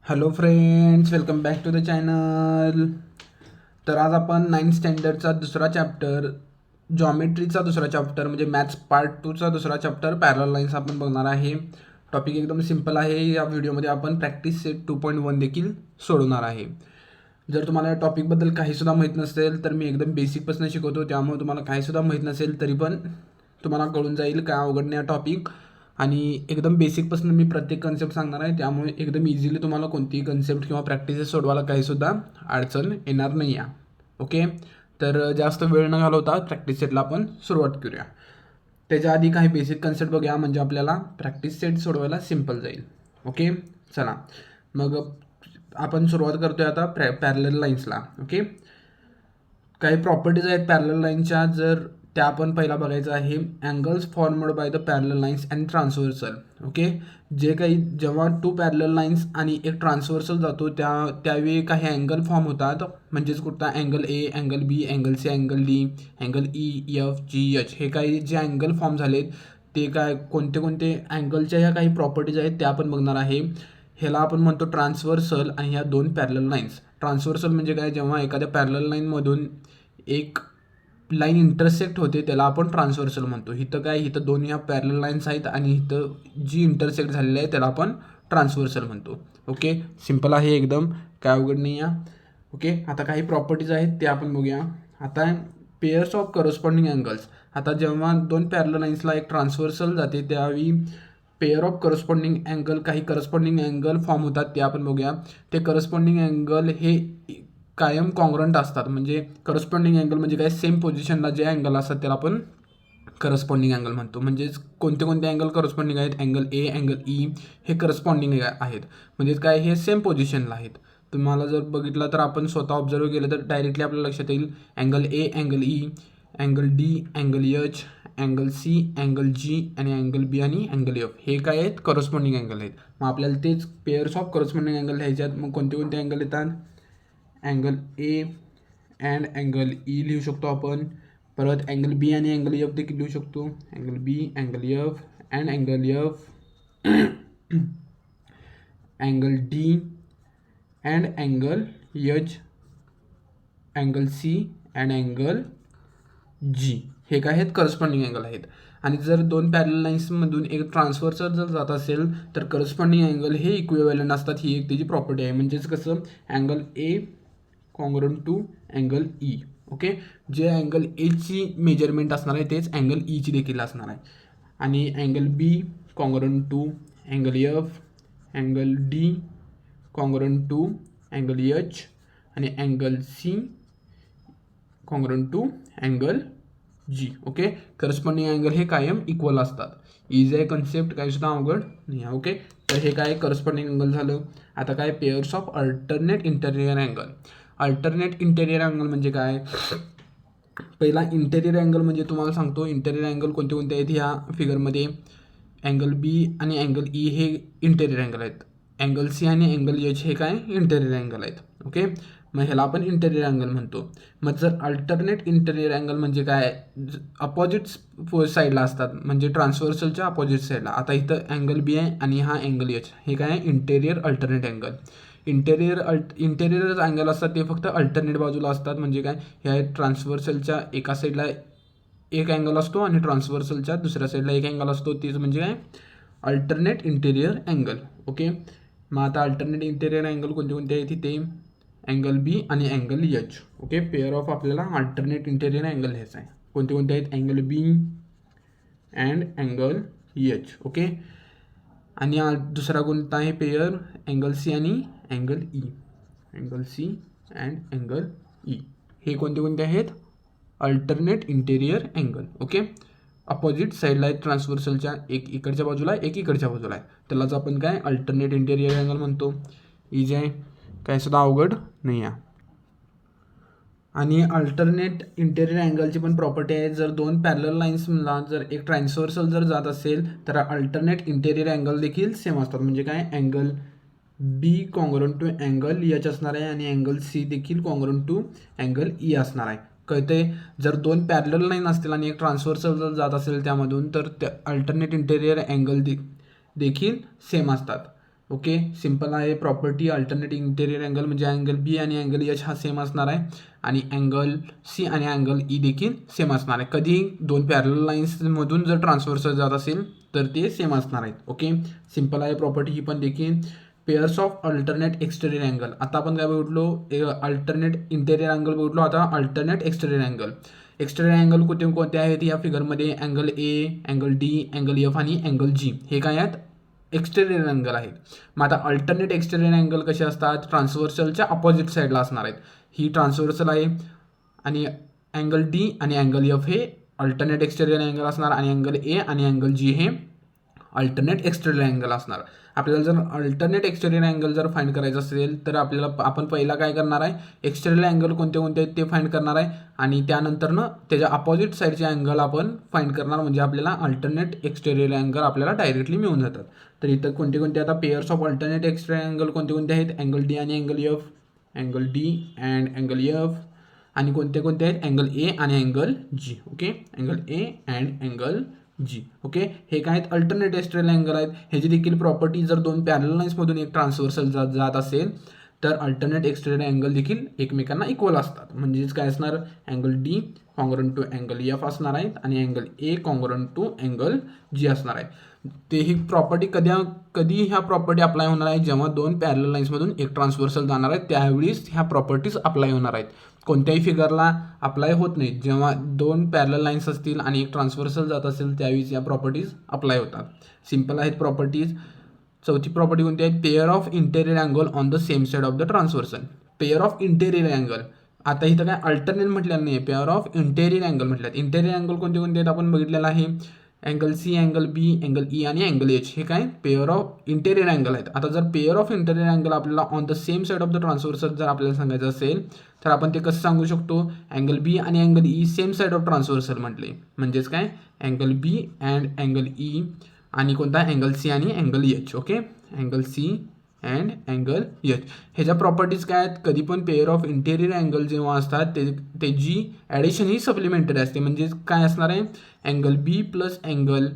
Hello friends, welcome back to the channel. तर आज आपण 9th स्टँडर्डचा दुसरा चॅप्टर, जॉमेट्रीचा दुसरा चॅप्टर म्हणजे मॅथ्स पार्ट 2चा दुसरा चॅप्टर पॅरलल लाईन्स आपण बघणार आहे. टॉपिक एकदम सिम्पल आहे. या व्हिडिओमध्ये आपण प्रॅक्टिस सेट 2.1 देखील सोडवणार आहे. जर तुम्हाला या टॉपिकबद्दल काहीसुद्धा माहीत नसेल तर मी एकदम बेसिकपासून शिकवतो, त्यामुळे तुम्हाला काहीसुद्धा माहीत नसेल तरी पण तुम्हाला कळून जाईल काय अवघड नाही हा टॉपिक. आणि एकदम बेसिकपासून मी प्रत्येक कन्सेप्ट सांगणार आहे, त्यामुळे एकदम इझिली तुम्हाला कोणतीही कन्सेप्ट किंवा प्रॅक्टिसेस सोडवायला काहीसुद्धा अडचण येणार नाही आहे. ओके, तर जास्त वेळ न घालवता प्रॅक्टिस सेटला आपण सुरुवात करूया. त्याच्या आधी काही बेसिक कन्सेप्ट बघूया, म्हणजे आपल्याला प्रॅक्टिस सेट सोडवायला सिम्पल जाईल. ओके, चला मग आपण सुरुवात करतोय आता पॅरलल लाईन्सला. ओके, काही प्रॉपर्टीज आहेत पॅरलल लाईनच्या, जर त्या आपण पहिला बघायचं आहे. Angles formed by the parallel lines and transversal. Okay, जे काही जेव्हा टू पॅरलल लाईन्स आणि एक ट्रान्सव्हर्सल जातो त्यावेळी काही अँगल फॉर्म होतात. म्हणजेच कुठला angle A, angle B, angle C, angle D, angle E, F, G, H, हे काही जे अँगल फॉर्म झालेत ते काय कोणते कोणते अँगलच्या ह्या काही प्रॉपर्टीज आहेत त्या आपण बघणार आहे. ह्याला आपण म्हणतो ट्रान्सव्हर्सल आणि ह्या दोन पॅरलल लाईन्स. ट्रान्सव्हर्सल म्हणजे काय, जेव्हा एखाद्या पॅरलल लाईनमधून एक लाईन इंटरसेक्ट होते त्याला आपण ट्रान्सव्हर्सल म्हणतो. इथं काय, इथं दोन ह्या पॅरलल लाईन्स आहेत आणि इथं जी इंटरसेक्ट झालेली आहे त्याला आपण ट्रान्सव्हर्सल म्हणतो. ओके, सिम्पल आहे एकदम, काय अवघड नाही आहे. ओके, आता काही प्रॉपर्टीज आहेत ते आपण बघूया. आता पेयर्स ऑफ करस्पॉन्डिंग अँगल्स. आता जेव्हा दोन पॅरलल लाईन्सला एक ट्रान्सव्हर्सल जाते त्यावेळी पेअर ऑफ करस्पॉन्डिंग अँगल, काही करस्पॉन्डिंग अँगल फॉर्म होतात ते आपण बघूया. ते करस्पॉन्डिंग अँगल हे कायम कॉन्ग्रंट असतात. म्हणजे करस्पॉन्डिंग अँगल म्हणजे काय, सेम पोझिशनला जे अँगल असतात त्याला आपण करस्पॉन्डिंग अँगल म्हणतो. म्हणजेच कोणते कोणते अँगल करस्पॉन्डिंग आहेत, अँगल ए, अँगल ई हे करस्पॉन्डिंग आहेत. म्हणजेच काय, हे सेम पोझिशनला आहेत. तुम्हाला जर बघितलं तर आपण स्वतः ऑब्झर्व केलं तर डायरेक्टली आपल्याला लक्षात येईल. Angle A, angle E, angle D, angle H, angle C, angle G आणि अँगल बी आणि अँगल एफ हे काय आहेत, करस्पॉन्डिंग अँगल आहेत. मग आपल्याला तेच पेअर्स ऑफ करस्पॉन्डिंग अँगल लिहायचे आहेत. मग कोणते कोणते अँगल येतात, angle A and angle E लिहू शकतो आपण. परत अँगल बी आणि अँगल एफ देखील लिहू शकतो. Angle B, angle F and angle F, angle D and angle H, angle C and angle G हे काय आहेत, करस्पॉन्डिंग अँगल आहेत. आणि जर दोन पॅरलल लाईन्समधून एक ट्रान्सव्हर्सल जर जात असेल तर करस्पॉन्डिंग अँगल हे इक्विव्हॅलंट असतात. ही एक त्याची प्रॉपर्टी आहे. म्हणजेच कसं, angle A congruent to angle E. Okay, जे अँगल एची मेजरमेंट असणार आहे तेच अँगल ईची देखील असणार आहे. आणि angle B congruent to angle F, angle D congruent to angle H आणि angle C congruent to angle G. Okay, corresponding angle हे कायम इक्वल असतात. इझी आहे कन्सेप्ट, काही सुद्धा अवघड नाही आहे. ओके, तर हे काय करस्पॉन्डिंग अँगल झालं. आता काय, pairs of alternate interior angle. Alternate interior angle म्हणजे काय, पहिला इंटेरियर अँगल म्हणजे तुम्हाला सांगतो. इंटेरियर अँगल कोणते कोणते आहेत ह्या फिगरमध्ये. अँगल बी आणि अँगल ई हे इंटेरियर अँगल आहेत. अँगल सी आणि अँगल एच हे काय, इंटेरियर अँगल आहेत. ओके, मग ह्याला आपण इंटेरियर अँगल म्हणतो. मग जर अल्टरनेट इंटेरियर अँगल म्हणजे काय, अपोजिट साईडला असतात, म्हणजे ट्रान्सव्हर्सलच्या अपोजिट साईडला. आता इथं अँगल बी आहे आणि हा अँगल एच हे काय, interior alternate angle. Interior angle असतात ते फक्त अल्टरनेट बाजूला असतात. म्हणजे काय, ह्या ट्रान्सव्हर्सलच्या एका साईडला एक अँगल असतो आणि ट्रान्सव्हर्सलच्या दुसऱ्या साईडला एक अँगल असतो. तेच म्हणजे काय, अल्टरनेट इंटेरियर अँगल. ओके, मग आता अल्टरनेट इंटेरियर अँगल कोणते कोणते आहेत तिथे, अँगल बी आणि angle H. Okay, pair of आपल्याला अल्टरनेट इंटेरियर अँगल लिहायचा आहे. कोणते कोणते आहेत, angle B and angle H. Okay, आणि दुसरा कोणता आहे पेयर, अँगल सी आणि angle E. Angle C and angle E हे कोणते कोणते आहेत, alternate interior angle. Okay, opposite साईडला आहेत ट्रान्सव्हर्सलच्या, एक इकडच्या बाजूला एक इकडच्या बाजूला आहे. त्यालाच आपण काय, अल्टरनेट इंटेरियर अँगल म्हणतो. इजी आहे, काय सुद्धा अवघड नाही आहे. आणि अल्टरनेट इंटेरियर अँगलची पण प्रॉपर्टी आहे. जर दोन पॅरलल लाईन्सला जर एक ट्रान्सव्हर्सल जर जात असेल तर अल्टरनेट इंटेरियर अँगल देखील सेम असतात. म्हणजे काय, angle B congruent to angle H असणार आहे आणि अँगल सी देखील कॉन्ग्रंट टू अँगल ई असणार आहे. कळते, जर दोन पॅरलल लाईन असतील आणि एक ट्रान्सव्हर्सल जर जात असेल त्यामधून तर त्या अल्टरनेट इंटेरियर अँगल देखील सेम असतात. ओके, सिम्पल आहे. प्रॉपर्टी अल्टरनेट इंटेरियर अँगल म्हणजे अँगल बी आणि अँगल एच हा सेम असणार आहे आणि अँगल सी आणि अँगल ई देखील सेम असणार आहे. कधी दोन पॅरल लाईन्समधून जर ट्रान्सव्हर्सल जात असेल तर ते सेम असणार आहेत. ओके, सिम्पल आहे प्रॉपर्टी ही पण देखील. Pairs of alternate exterior angle, आता आपण काय बघितलो, अल्टरनेट इंटेरियर अँगल बघितलो, आता alternate exterior angle. Exterior angle कोणते आहेत या फिगरमध्ये? Angle A, angle D, angle F आणि अँगल जी हे काय आहेत? एक्सटेरियर अँगल आहेत. मग आता अल्टरनेट एक्सटेरियर अँगल कसे असतात? ट्रान्सव्हर्सलच्या अपोजिट साईडला असणार आहेत. ही ट्रान्सव्हर्सल आहे आणि अँगल डी आणि अँगल एफ हे अल्टरनेट एक्सटेरियर अँगल असणार आणि अँगल ए आणि अँगल जी हे अल्टरनेट एक्सटेरियर अँगल असणार. आपल्याला जर अल्टरनेट एक्सटेरियर अँगल जर फाइंड करायचं असेल तर आपण पहिला काय करणार आहे? एक्सटेरियर अँगल कोणते कोणते आहेत ते फाइंड करणार आहे आणि त्यानंतरनं त्याच्या अपोजिट साईडचे अँगल आपण फाइंड करणार, म्हणजे आपल्याला अल्टरनेट एक्सटेरियर अँगल आपल्याला डायरेक्टली मिळून जातात. तर इथं कोणते कोणते आता pairs of alternate exterior angle कोणते कोणते आहेत? अँगल डी आणि angle F, angle D and angle F, आणि कोणते कोणते आहेत? अँगल ए आणि angle G. Okay, angle A and angle G. Okay, हे काय आहेत? अल्टरनेट एक्सटेरियर अँगल आहेत. ह्याची देखील प्रॉपर्टी जर दोन पॅरल लाईन्समधून एक ट्रान्सव्हर्सल जात असेल तर अल्टरनेट एक्सटेरियर अँगल देखील एकमेकांना इक्वल असतात. म्हणजेच काय असणार? Angle D congruent to angle F असणार आहेत आणि angle A congruent to angle G असणार आहे. ते ही प्रॉपर्टी कधी ह्या प्रॉपर्टी अप्लाय होणार आहे? जेव्हा दोन पॅरल लाईन्समधून एक ट्रान्सव्हर्सल जाणार आहे त्यावेळीच ह्या प्रॉपर्टीज अप्लाय होणार आहेत. कोणत्याही फिगरला अप्लाय होत नाही. जेव्हा दोन पॅरल लाईन्स असतील आणि एक ट्रान्सव्हर्सल जात असेल त्यावेळीच या प्रॉपर्टीज अप्लाय होतात. सिम्पल आहेत प्रॉपर्टीज. चौथी प्रॉपर्टी कोणती आहे? Pair of interior angle on the same side of the transversal. Pair of interior angle, आता इथं काय अल्टरनेट म्हटलेलं नाही आहे, पेअर ऑफ इंटेरियर अँगल म्हटलं. इंटेरियर अँगल कोणते कोणते आहेत आपण बघितलेलं आहे? Angle C, angle B, angle E आणि अँगल एच हे काय पेअर ऑफ इंटेरियर अँगल आहेत. आता जर पेअर ऑफ इंटेरियर अँगल आपल्याला on the same side of the transversal जर आपल्याला सांगायचं असेल तर आपण ते कसं सांगू शकतो? अँगल बी आणि angle E same side of transversal म्हटले म्हणजेच काय? Angle B and angle E आणि कोणता? अँगल सी आणि angle H. Okay, angle C and angle H. ह्याच्या प्रॉपर्टीज काय आहेत? कधी पण पेअर ऑफ इंटेरियर अँगल जेव्हा असतात त्याची ॲडिशन ही सप्लिमेंटरी असते. म्हणजे काय असणार आहे? Angle B plus angle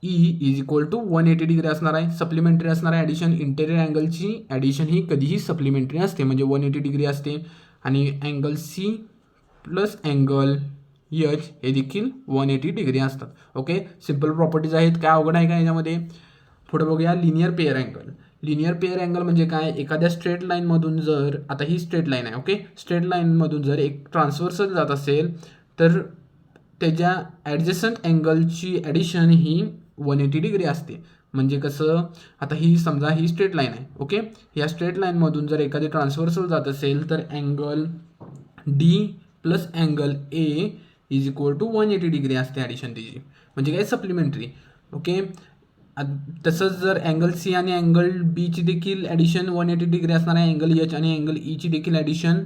E is equal to 180 degree असणार आहे. सप्लिमेंटरी असणार आहे ॲडिशन. इंटेरियर अँगलची ॲडिशन ही कधीही सप्लिमेंटरी असते म्हणजे 180 डिग्री असते. आणि angle C plus angle H हे देखील 180 डिग्री असतात. ओके, सिम्पल प्रॉपर्टीज आहेत. काय अवघड आहे का याच्यामध्ये? पुढे बघूया linear pair angle. Linear pair angle म्हणजे काय? एखाद्या स्ट्रेट लाईनमधून जर, आता ही स्ट्रेट लाईन आहे, ओके, स्ट्रेट लाईनमधून जर एक ट्रान्सव्हर्सल जात असेल तर त्याच्या ॲडजस्टंट अँगलची ॲडिशन ही 180 डिग्री असते. म्हणजे कसं? आता ही समजा ही स्ट्रेट लाईन आहे, ओके, या स्ट्रेट लाईनमधून जर एखादी ट्रान्सव्हर्सल जात असेल तर angle D plus angle A is equal to 180 degree असते ॲडिशन तिची, म्हणजे काय? सप्लिमेंटरी. ओके, तसंच जर अँगल सी आणि अँगल बीची देखील ॲडिशन 180 डिग्री असणार आहे. अँगल एच आणि अँगल ईची देखील ॲडिशन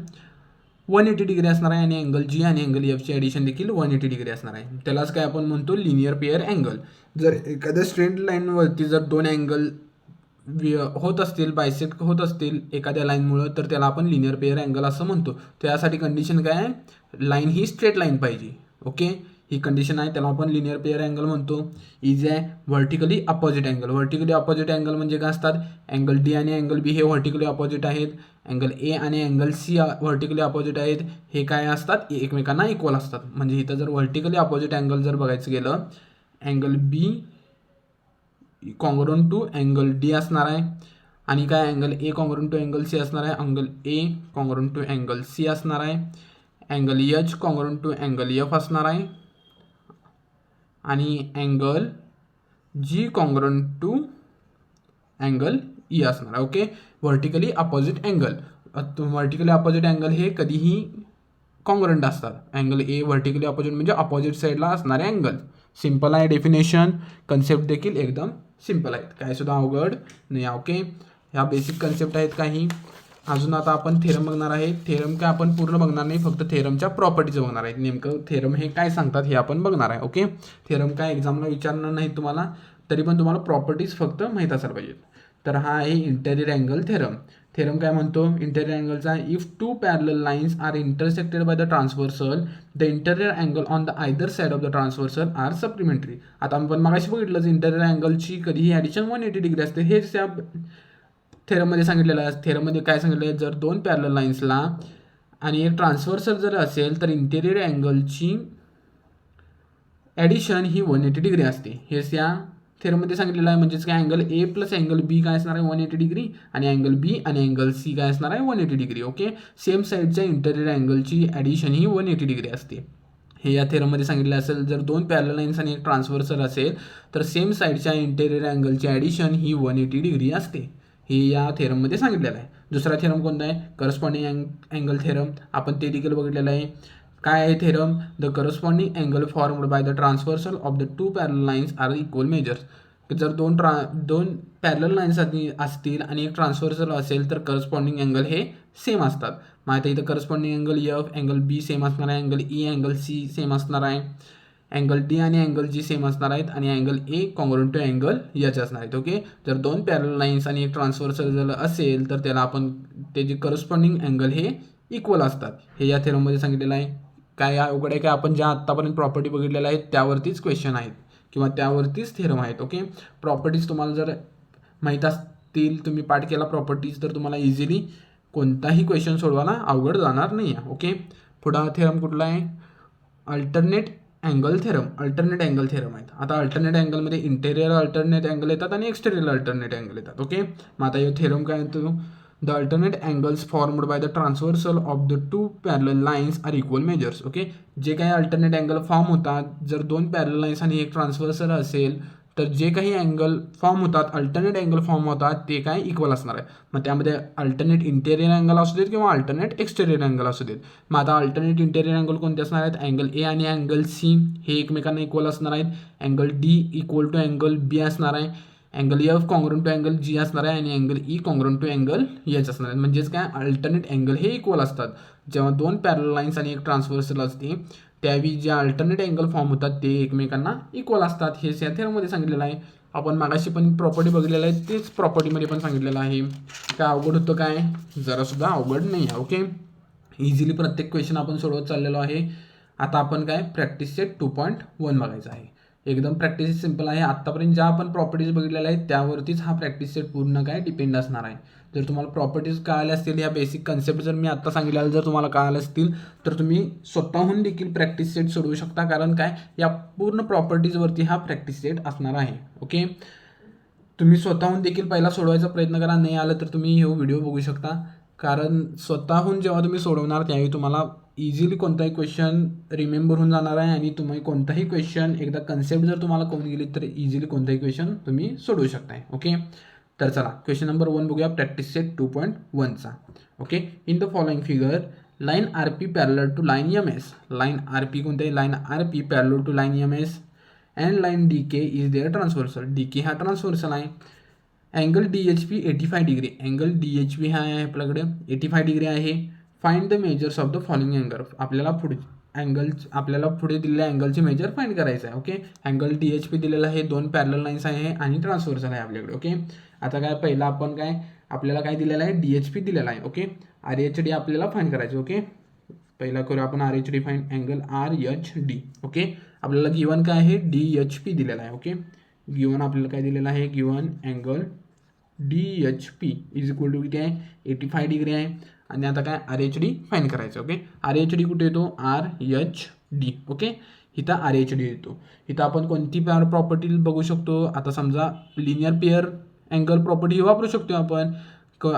180 डिग्री असणार आहे आणि अँगल जी आणि अँगल एफची ॲडिशन देखील 180 डिग्री असणार आहे. त्यालाच काय आपण म्हणतो? Linear pair angle. जर एखाद्या स्ट्रेट लाईनवरती जर दोन अँगल होत असतील, बायसेक्ट होत असतील एखाद्या लाईनमुळं, तर त्याला आपण लिनियर पेअर अँगल असं म्हणतो. त्यासाठी कंडिशन काय आहे? लाईन ही स्ट्रेट लाईन पाहिजे. ओके, ही कंडिशन आहे, त्याला आपण लिनियर पेअर अँगल म्हणतो. इज आहे vertically opposite angle. Vertically opposite angle म्हणजे काय असतात? अँगल डी आणि अँगल बी हे व्हर्टिकली अपोजिट आहेत. अँगल ए आणि अँगल सी व्हर्टिकली अपोजिट आहेत. हे काय असतात? एकमेकांना इक्वल असतात. म्हणजे इथं जर व्हर्टिकली अपोजिट अँगल जर बघायचं गेलं, angle B congruent to angle D असणार आहे आणि काय? Angle A congruent to angle C असणार आहे. Angle A congruent to angle C असणार आहे. Angle H congruent to angle F असणार आहे आणि angle G congruent to angle E असणार आहे. Okay, vertically opposite angle. Vertically opposite angle हे कधीही कॉंग्रुएंट असतात. अँगल ए व्हर्टिकली अपोजिट म्हणजे अपोजिट साईडला असणारे अँगल. सिम्पल आहे डेफिनेशन. कन्सेप्ट देखील एकदम सिम्पल आहेत, काय सुद्धा अवघड नाही. ओके, ह्या बेसिक कन्सेप्ट आहेत काही. अजून आता आपण थेरम बघणार आहे. थेरम काय आपण पूर्ण बघणार नाही, फक्त थेरमच्या प्रॉपर्टीज बघणार आहेत. नेमकं थेरम हे काय सांगतात हे आपण बघणार आहे. ओके, थेरम काय एक्झामला विचारणार नाही तुम्हाला, तरी पण तुम्हाला प्रॉपर्टीज फक्त माहीत असायला पाहिजेत. तर हा आहे इंटेरियर अँगल थेरम. थेरम काय म्हणतो इंटेरियर अँगलचा, if two parallel lines are intersected by the transversal the interior angle on the either side of the transversal are supplementary. आता आपण मगाशी बघितलं इंटेरियर अँगलची कधीही ॲडिशन 180 डिग्री असते, हेच त्या थेरममध्ये सांगितलेलं आहे. थेरममध्ये काय सांगितलं आहे, जर दोन पॅरलल लाईन्सला आणि एक ट्रान्सव्हर्सल जर असेल तर इंटेरियर अँगलची ॲडिशन ही 180 डिग्री असते. हेच या थेरममध्ये सांगितलेलं आहे. म्हणजेच काय अँगल ए प्लस अँगल बी काय असणार आहे 180 डिग्री, आणि अँगल बी आणि अँगल सी काय असणार आहे 180 डिग्री. ओके, सेम साईडच्या इंटेरियर अँगलची ॲडिशन ही 180 डिग्री असते. हे या थेरममध्ये सांगितलं असेल. जर दोन पॅरलल लाईन्स आणि एक ट्रान्सव्हर्सल असेल तर सेम साईडच्या इंटेरियर अँगलची ॲडिशन ही 180 डिग्री असते. हे या थेरममध्ये सांगितलेलं आहे. दुसरा थेरम कोणता आहे, करस्पॉन्डिंग अँगल थेरम. आपण ते देखील बघितलेलं आहे. काय आहे theorem, the corresponding angle formed by the transversal of the two parallel lines are equal measures. जर दोन पॅरलल लाईन्स असतील आणि एक ट्रान्सव्हर्सल असेल तर करस्पॉन्डिंग अँगल हे सेम असतात. मग आता इथं corresponding angle F angle B same असणार आहे, angle E angle C same असणार आहे, अँगल डी आणि अँगल जी सेम असणार आहेत, आणि angle A congruent to angle H असणार आहेत. ओके, जर दोन पॅरलल लाईन्स आणि एक ट्रान्सव्हर्सल जर असेल तर त्याला आपण त्याचे करस्पॉन्डिंग अँगल हे इक्वल असतात. हे या थेरममध्ये सांगितलेलं आहे. काय अवघड आहे काय, आपण ज्या आत्तापर्यंत प्रॉपर्टी बघितलेल्या आहेत त्यावरतीच क्वेश्चन आहेत किंवा त्यावरतीच थेरम आहेत. ओके, प्रॉपर्टीज तुम्हाला जर माहीत असतील, तुम्ही पाठ केला प्रॉपर्टीज, तर तुम्हाला इझिली कोणताही क्वेश्चन सोडवायला अवघड जाणार नाही आहे. ओके, पुढा थेरम कुठला आहे, alternate angle theorem. Alternate angle theorem आहेत. आता अल्टरनेट अँगलमध्ये इंटेरियर अल्टरनेट अँगल येतात आणि एक्सटेरियर अल्टरनेट अँगल येतात. ओके, मग आता हे थेरम काय येतो, the alternate angles formed by the transversal of the two parallel lines are equal measures. Okay, जे काही अल्टरनेट अँगल फॉर्म होतात, जर दोन पॅरलल लाईन्स आणि एक ट्रान्सव्हर्सल असेल तर जे काही अँगल फॉर्म होतात, अल्टरनेट अँगल फॉर्म होतात, ते काय इक्वल असणार आहे. मग त्यामध्ये अल्टरनेट इंटेरियर अँगल असू देत किंवा अल्टरनेट एक्सटेरियर अँगल असू देत. मग आता अल्टरनेट इंटेरियर अँगल कोणते असणार आहेत, अँगल ए आणि अँगल सी हे एकमेकांना इक्वल असणार आहेत. Angle D equal to angle B असणार आहे, angle F congruent to angle G असणार आहे, आणि angle E congruent to angle H असणार आहे. म्हणजेच काय अल्टरनेट अँगल हे इक्वल असतात. जेव्हा दोन पॅरलल लाईन्स आणि एक ट्रान्सव्हर्सल असते त्यावेळी जे अल्टरनेट अँगल फॉर्म होतात ते एकमेकांना इक्वल असतात. हेच या थेरममध्ये सांगितलेलं आहे. आपण मागाशी पण प्रॉपर्टी बघितलेलं आहे, तेच प्रॉपर्टीमध्ये पण सांगितलेलं आहे. काय अवघड होतं काय, जरासुद्धा अवघड नाही आहे. ओके, इझिली प्रत्येक क्वेश्चन आपण सोडवत चाललेलो आहे. आता आपण काय प्रॅक्टिस सेट 2.1 बघायचं आहे. एकदम प्रॅक्टिस सिम्पल आहे. आत्तापर्यंत ज्या आपण प्रॉपर्टीज बघितलेल्या आहेत त्यावरतीच हा प्रॅक्टिस सेट पूर्ण काय डिपेंड असणार आहे. जर तुम्हाला प्रॉपर्टीज कळाल्या असतील, या बेसिक कन्सेप्ट जर मी आत्ता सांगितलेलं जर तुम्हाला कळालं असतील तर तुम्ही स्वतःहून देखील प्रॅक्टिस सेट सोडवू शकता. कारण काय या पूर्ण प्रॉपर्टीजवरती हा प्रॅक्टिस सेट असणार आहे. ओके, तुम्ही स्वतःहून देखील पहिला सोडवायचा प्रयत्न करा. नाही आलं तर तुम्ही हे व्हिडिओ बघू शकता. कारण स्वतःहून जेव्हा तुम्ही सोडवणार त्यावेळी तुम्हाला इझिली कोणताही क्वेश्चन रिमेंबर होऊन जाणार आहे, आणि तुम्ही कोणताही क्वेश्चन एकदा कन्सेप्ट जर तुम्हाला कळून गेली तर इझिली कोणताही क्वेश्चन तुम्ही सोडवू शकताय. ओके, तर चला क्वेश्चन नंबर 1 बघूया प्रॅक्टिस सेट 2.1चा. Okay, in the following figure line R P parallel to line M S. Line R P कोणते आहे, line R P parallel to line M S and line D K is their transversal. D K हा transversal आहे. Angle D H P 85 degree. Angle D H P हा आहे आपल्याकडे 85 degree आहे. Find the measures of the following angle. आपल्याला पुढे दिलेल्या अँगलचे measure find करायचं आहे. Okay, angle D H P दिलेला आहे, दोन पॅरलल लाईन्स आहे आणि ट्रान्सव्हर्सल आहे आपल्याकडे. ओके, आता काय पहिला आपण काय आपल्याला काय दिलेलं आहे, डी एच पी दिलेला आहे. ओके, आर एच डी आपल्याला फाइंड करायचं. ओके, पहिला करू आपण R H D find. Angle R H D. Okay, आपल्याला गिवन काय आहे, डी एच पी दिलेला आहे. ओके, गिवन आपल्याला काय दिलेलं आहे, given angle D H P is equal to किती आहे 85 डिग्री आहे. आणि आता काय आर एच डी फाईन करायचं. ओके, आर एच डी कुठे येतो, आर एच डी. ओके, इथं आर एच डी येतो. इथं आपण कोणती प्रॉपर्टी बघू शकतो, आता समजा लिनियर पेअर अँगल प्रॉपर्टी वापरू शकतो आपण.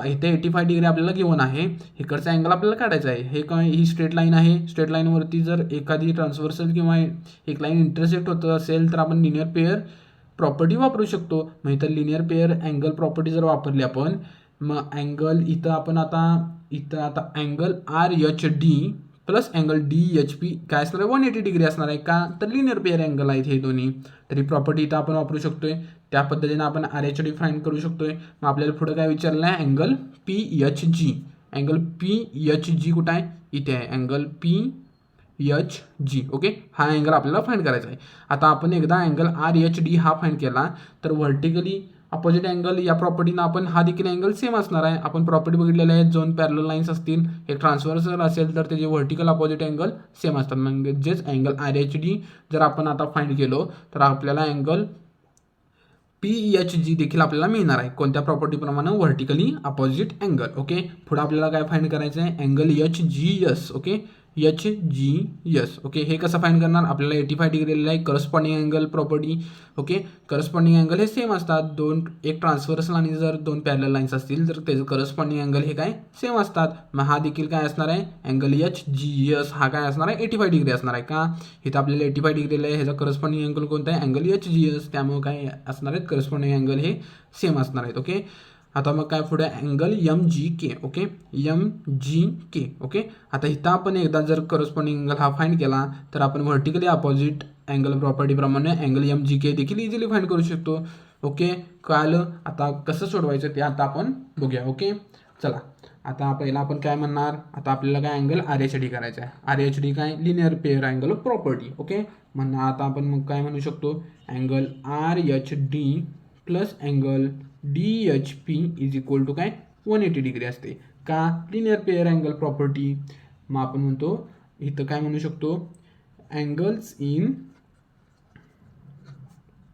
इथे 85 डिग्री आपल्याला गिवन आहे, इकडचा अँगल आपल्याला काढायचा आहे. हे काय, ही स्ट्रेट लाईन आहे. स्ट्रेट लाईनवरती जर एखादी ट्रान्सव्हर्सल किंवा एक लाईन इंटरसेक्ट होत असेल तर आपण लिनियर पेअर प्रॉपर्टी वापरू शकतो. मग इथं लिनियर पेअर अँगल प्रॉपर्टी जर वापरली आपण, मग अँगल इथं आपण आता angle R H D plus angle D H P काय असणार आहे 180 डिग्री असणार आहे. का तर लिनियर पेअर अँगल आहेत हे दोन्ही. तर ही प्रॉपर्टी इथं आपण वापरू शकतोय. त्या पद्धतीने आपण आर एच डी फाइंड करू शकतोय. मग आपल्याला पुढे काय विचारलं आहे, angle P H G. Angle P H G कुठं आहे, इथे आहे angle P H G. Okay, हा अँगल आपल्याला फाइंड करायचा आहे. आता आपण एकदा अँगल आर एच डी हा फाइंड केला तर व्हर्टिकली अपोजिट अँगल या प्रॉपर्टीनं आपण हा देखील अँगल सेम असणार आहे. आपण प्रॉपर्टी बघितलेल्या आहेत, 2 पॅरलल लाईन्स असतील, एक ट्रान्सव्हर्सल असेल तर त्याचे व्हर्टिकल अपोजिट अँगल सेम असतात. म्हणजेच अँगल RHD जर आपण आता फाइंड केलो तर आपल्याला अँगल PHG देखील आपल्याला मिळणार आहे. कोणत्या प्रॉपर्टीप्रमाणे? Vertically opposite angle. ओके, पुढे आपल्याला काय फाइंड करायचं आहे? Angle HGS. Okay, HGS. Okay, हे कसं फाइंड करणार? आपल्याला 85 डिग्रीला आहे corresponding angle property. Okay, corresponding angle हे सेम असतात. एक ट्रान्सव्हर्सल आणि जर 2 पॅरलल लाईन्स असतील तर त्याचं करस्पॉन्डिंग अँगल हे काय सेम असतात. मग हा देखील काय असणार आहे? अँगल HGS हा काय असणार आहे? 85 डिग्री असणार आहे. का? इथं आपल्याला 85 डिग्रीला आहे, ह्याचा करस्पॉन्डिंग अँगल कोणता आहे? Angle HGS. त्यामुळे काय असणार आहेत? करस्पॉन्डिंग अँगल हे सेम असणार आहेत. ओके, आता मग काय पुढे? Angle MGK. Okay, MGK. Okay, आता इथं आपण एकदा जर करस्पॉन्डिंग अँगल हा फाइंड केला तर आपण व्हर्टिकली अपोजिट अँगल प्रॉपर्टीप्रमाणे अँगल MGK देखील इझिली फाइंड करू शकतो. ओके, कळालं? आता कसं सोडवायचं ते आता आपण बघूया. ओके, चला आता पहिला आपण काय म्हणणार? आता आपल्याला काय अँगल RHD करायचा आहे. RHD काय? Linear pair angle property. Okay, म्हणणार आता आपण मग काय म्हणू शकतो? Angle RHD plus angle DHP is equal to काय? 180 डिग्री असते. का? Linear pair angle property. मग आपण म्हणतो इथं काय म्हणू शकतो? Angles in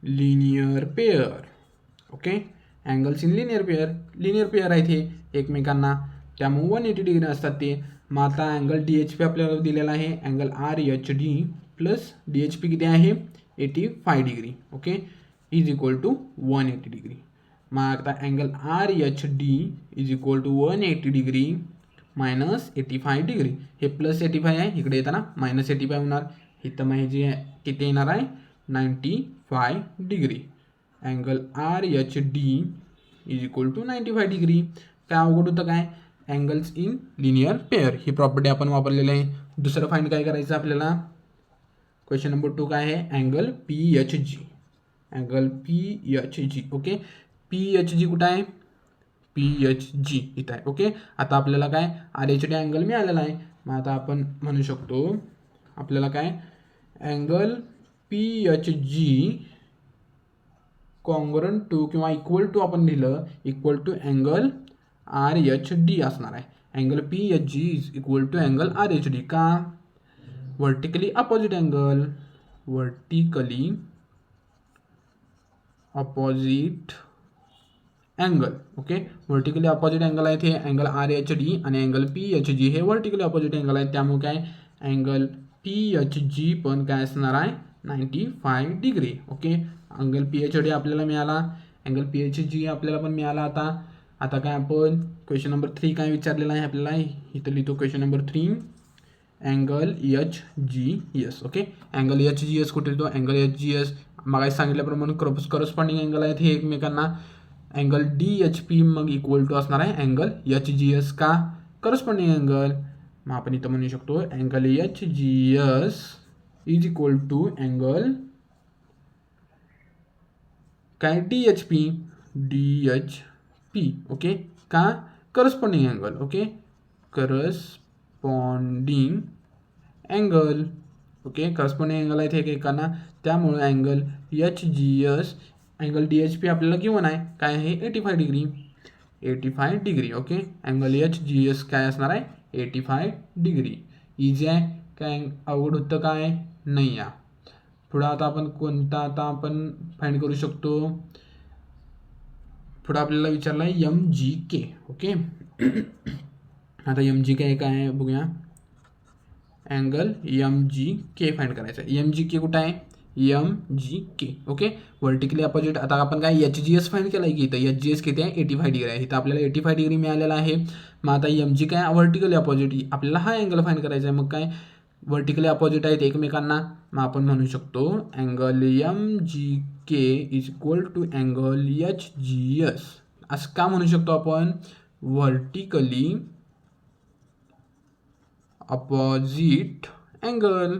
linear pair. Okay, angles in linear pair आहेत हे एकमेकांना, त्यामुळे 180 डिग्री असतात ते. मग आता अँगल DHP आपल्याला दिलेला आहे. अँगल RHD प्लस DHP किती आहे? 85 degree. Okay, is equal to 180 degree. मग आता angle RHD is equal to 180 degree minus 85 degree. हे प्लस 85 आहे, इकडे येताना मायनस 85 होणार. इथं मग हे जे किती येणार आहे? 95 degree. Angle RHD is equal to 95 degree. काय अवघड होतं काय? अँगल्स इन लिनियर पेअर ही प्रॉपर्टी आपण वापरलेली आहे. दुसरं फाइंड काय करायचं आपल्याला? क्वेश्चन नंबर 2 काय आहे? Angle PHG. Angle PHG. Okay, PHG कुठं आहे? PHG इथं आहे. ओके, आता आपल्याला काय RHD अँगल मिळालेला आहे. मग आता आपण म्हणू शकतो आपल्याला काय? अँगल PHG कॉन्ग्रंट टू किंवा इक्वल टू आपण लिहिलं इक्वल टू अँगल RHD असणार आहे. Angle PHG is equal to angle RHD. का? Vertically opposite angle. Vertically opposite angle. Okay, vertically opposite angle आहेत हे अँगल RHD आणि अँगल PHG हे व्हर्टिकली अपोजिट अँगल आहेत. त्यामुळे काय अँगल PHG पण काय असणार आहे? 95 डिग्री. ओके, अँगल PHD आपल्याला मिळाला, अँगल PHG आपल्याला पण मिळाला. आता काय आपण क्वेश्चन नंबर 3 काय विचारलेला आहे आपल्याला? इथं लिहितो question number 3 angle HGS. Okay, angle HGS कुठे लिहितो? अँगल HGS मग सांगितल्याप्रमाणे करस्पॉन्डिंग अँगल आहेत हे एकमेकांना. अँगल DHP मग इक्वल टू असणार आहे अँगल HGS. का? Corresponding angle. मग आपण इथं म्हणू शकतो angle HGS is equal to angle काय? DHP. ओके, का? Corresponding angle. Okay, corresponding angle. Okay, corresponding angle आहेत एकेकांना, त्यामुळे अँगल HGS अँगल DHP आपल्याला गिवन आहे काय आहे? 85 degree. 85 degree. Okay, angle HGS काय असणार आहे? 85 डिग्री. इझी आहे काय? अवघड होतं काय? नाही या. पुढं आता आपण कोणता आता आपण फाइंड करू शकतो? पुढं आपल्याला विचारलं आहे MGK. ओके, आता MGK काय आहे बघूया. अँगल MGK फाइंड करायचा आहे. MGK कुठं आहे? MGK. Okay, vertically opposite. आता आपण काय HGS फाइंड केला आहे की इथं HGS किती आहे? 85 डिग्री आहे. इथं आपल्याला 85 डिग्री मिळालेला आहे. मग आता MG काय? Vertically opposite. आपल्याला हा अँगल फाइंड करायचा आहे. मग काय व्हर्टिकली अपोजिट आहेत एकमेकांना. मग आपण म्हणू शकतो angle MGK is equal to angle HGS. असं का म्हणू शकतो आपण? Vertically opposite angle.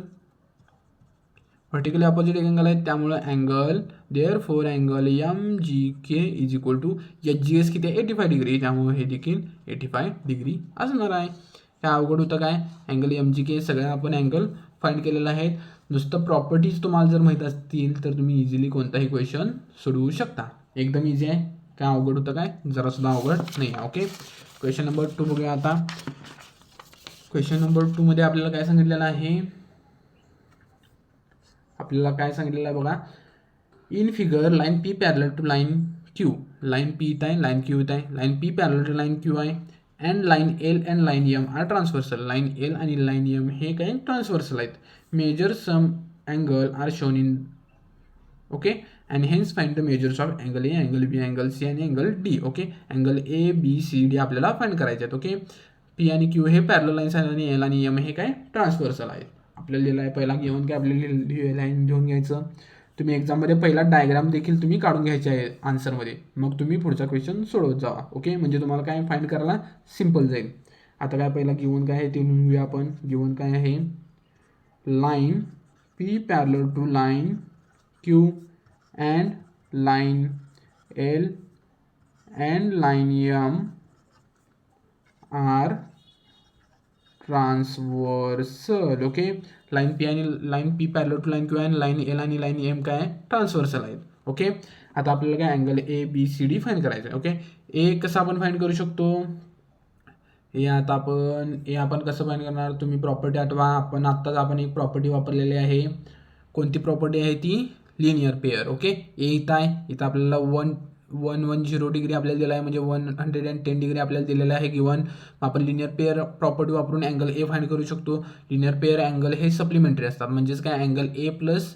Vertically opposite angle आहेत त्यामुळे angle therefore angle MGK is equal to HGS किती आहे? 85 डिग्री. त्यामुळे हे देखील 85 डिग्री असणार आहे. काय अवघड होतं काय? अँगल MGK सगळ्या आपण अँगल फाइंड केलेला आहे. नुसतं प्रॉपर्टीज तुम्हाला जर माहीत असतील तर तुम्ही इझिली कोणताही क्वेश्चन सोडवू शकता. एकदम इझी आहे. काय अवघड होतं काय? जरासुद्धा अवघड नाही आहे. ओके, क्वेश्चन नंबर 2 बघूया आता. क्वेश्चन नंबर 2 मध्ये आपल्याला काय सांगितलेलं आहे? आपल्याला काय सांगितलेलं आहे बघा. In figure line P parallel to line Q. Line P इथं आहे, लाईन क्यू इथं आहे. Line P parallel to line Q आहे. And line L and line M are transversal. Line L आणि लाईन एम हे काय ट्रान्सव्हर्सल आहेत. Measure some angle are shown in. Okay, and hence find the measures of angle A, angle B, angle C आणि angle D. Okay, angle A B C D आपल्याला find करायचे आहेत. Okay, P आणि Q हे parallel lines आहेत आणि L आणि M हे काय ट्रान्सव्हर्सल आहेत. आपल्याला लिहिलं आहे पहिला घेऊन काय आपल्याला लाईन घेऊन घ्यायचं. तुम्ही एक्झाममध्ये पहिला डायग्राम देखील तुम्ही काढून घ्यायचे आहे आन्सरमध्ये, मग तुम्ही पुढचा क्वेश्चन सोडवत जावा. ओके, म्हणजे तुम्हाला काय फाइंड करायला सिम्पल जाईल. आता काय पहिला गिवन काय आहे ते लिहूया आपण. गिवन काय आहे? Line P parallel to line Q and line L and line M are transversal. Okay, line P parallel to line Q and line L आणि लाईन एम काय ट्रान्सव्हर्सल आहेत. ओके, आता आपल्याला काय angle A B C D find करायचं आहे. Okay, ए कसं आपण फाइंड करू शकतो? ए आपण कसं फाइंड करणार? तुम्ही प्रॉपर्टी आठवा. आपण एक प्रॉपर्टी वापरलेली आहे. कोणती प्रॉपर्टी आहे ती? Linear pair. ओके, ए इथं आहे. इथं आपल्याला 110 डिग्री आपल्याला दिला आहे, म्हणजे 110 डिग्री आपल्याला दिलेलं आहे गिवन. आपण लिनियर पेअर प्रॉपर्टी वापरून अँगल ए फाइंड करू शकतो. लिनियर पेअर अँगल हे सप्लिमेंटरी असतात, म्हणजेच काय अँगल ए प्लस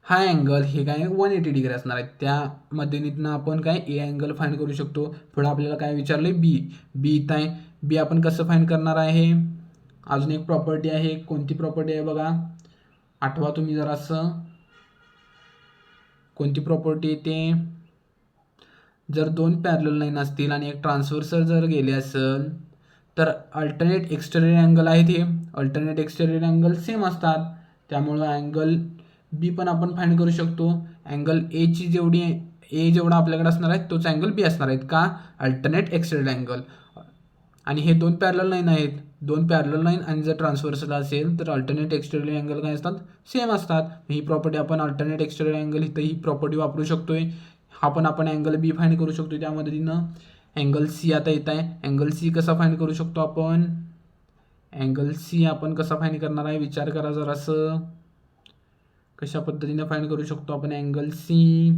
हा अँगल हे काय 180 डिग्री असणार आहे. त्या मदतीनं आपण काय ए अँगल फाइंड करू शकतो. पुढे आपल्याला काय विचारले? बी इथं आहे. बी आपण कसं फाइंड करणार आहे? अजून एक प्रॉपर्टी आहे. कोणती प्रॉपर्टी आहे बघा, आठवा तुम्ही जरासं. कोणती प्रॉपर्टी येते? जर दोन पॅरलल लाईन असतील आणि एक ट्रान्सव्हर्सल जर गेले असेल तर अल्टरनेट एक्सटेरियर अँगल आहेत हे. अल्टरनेट एक्सटेरियर अँगल सेम असतात, त्यामुळं अँगल बी पण आपण फाइंड करू शकतो. अँगल एची जेवढा आपल्याकडे असणार आहे तोच अँगल बी असणार आहेत. का? Alternate exterior angle. आणि हे दोन पॅरलल लाईन आहेत. दोन पॅरलल लाईन आणि जर ट्रान्सव्हर्सल असेल तर अल्टरनेट एक्सटेरियर अँगल काय असतात? सेम असतात. ही प्रॉपर्टी आपण अल्टरनेट एक्सटेरियर अँगल इथं ही प्रॉपर्टी वापरू शकतोय. हा पण आपण अँगल बी फाइंड करू शकतो त्या मदतीनं. अँगल सी आता येत आहे. अँगल सी कसा फाइंड करू शकतो आपण? अँगल सी आपण कसा फाइंड करणार आहे? विचार करा जरासं. कशा पद्धतीने फाइंड करू शकतो आपण अँगल सी?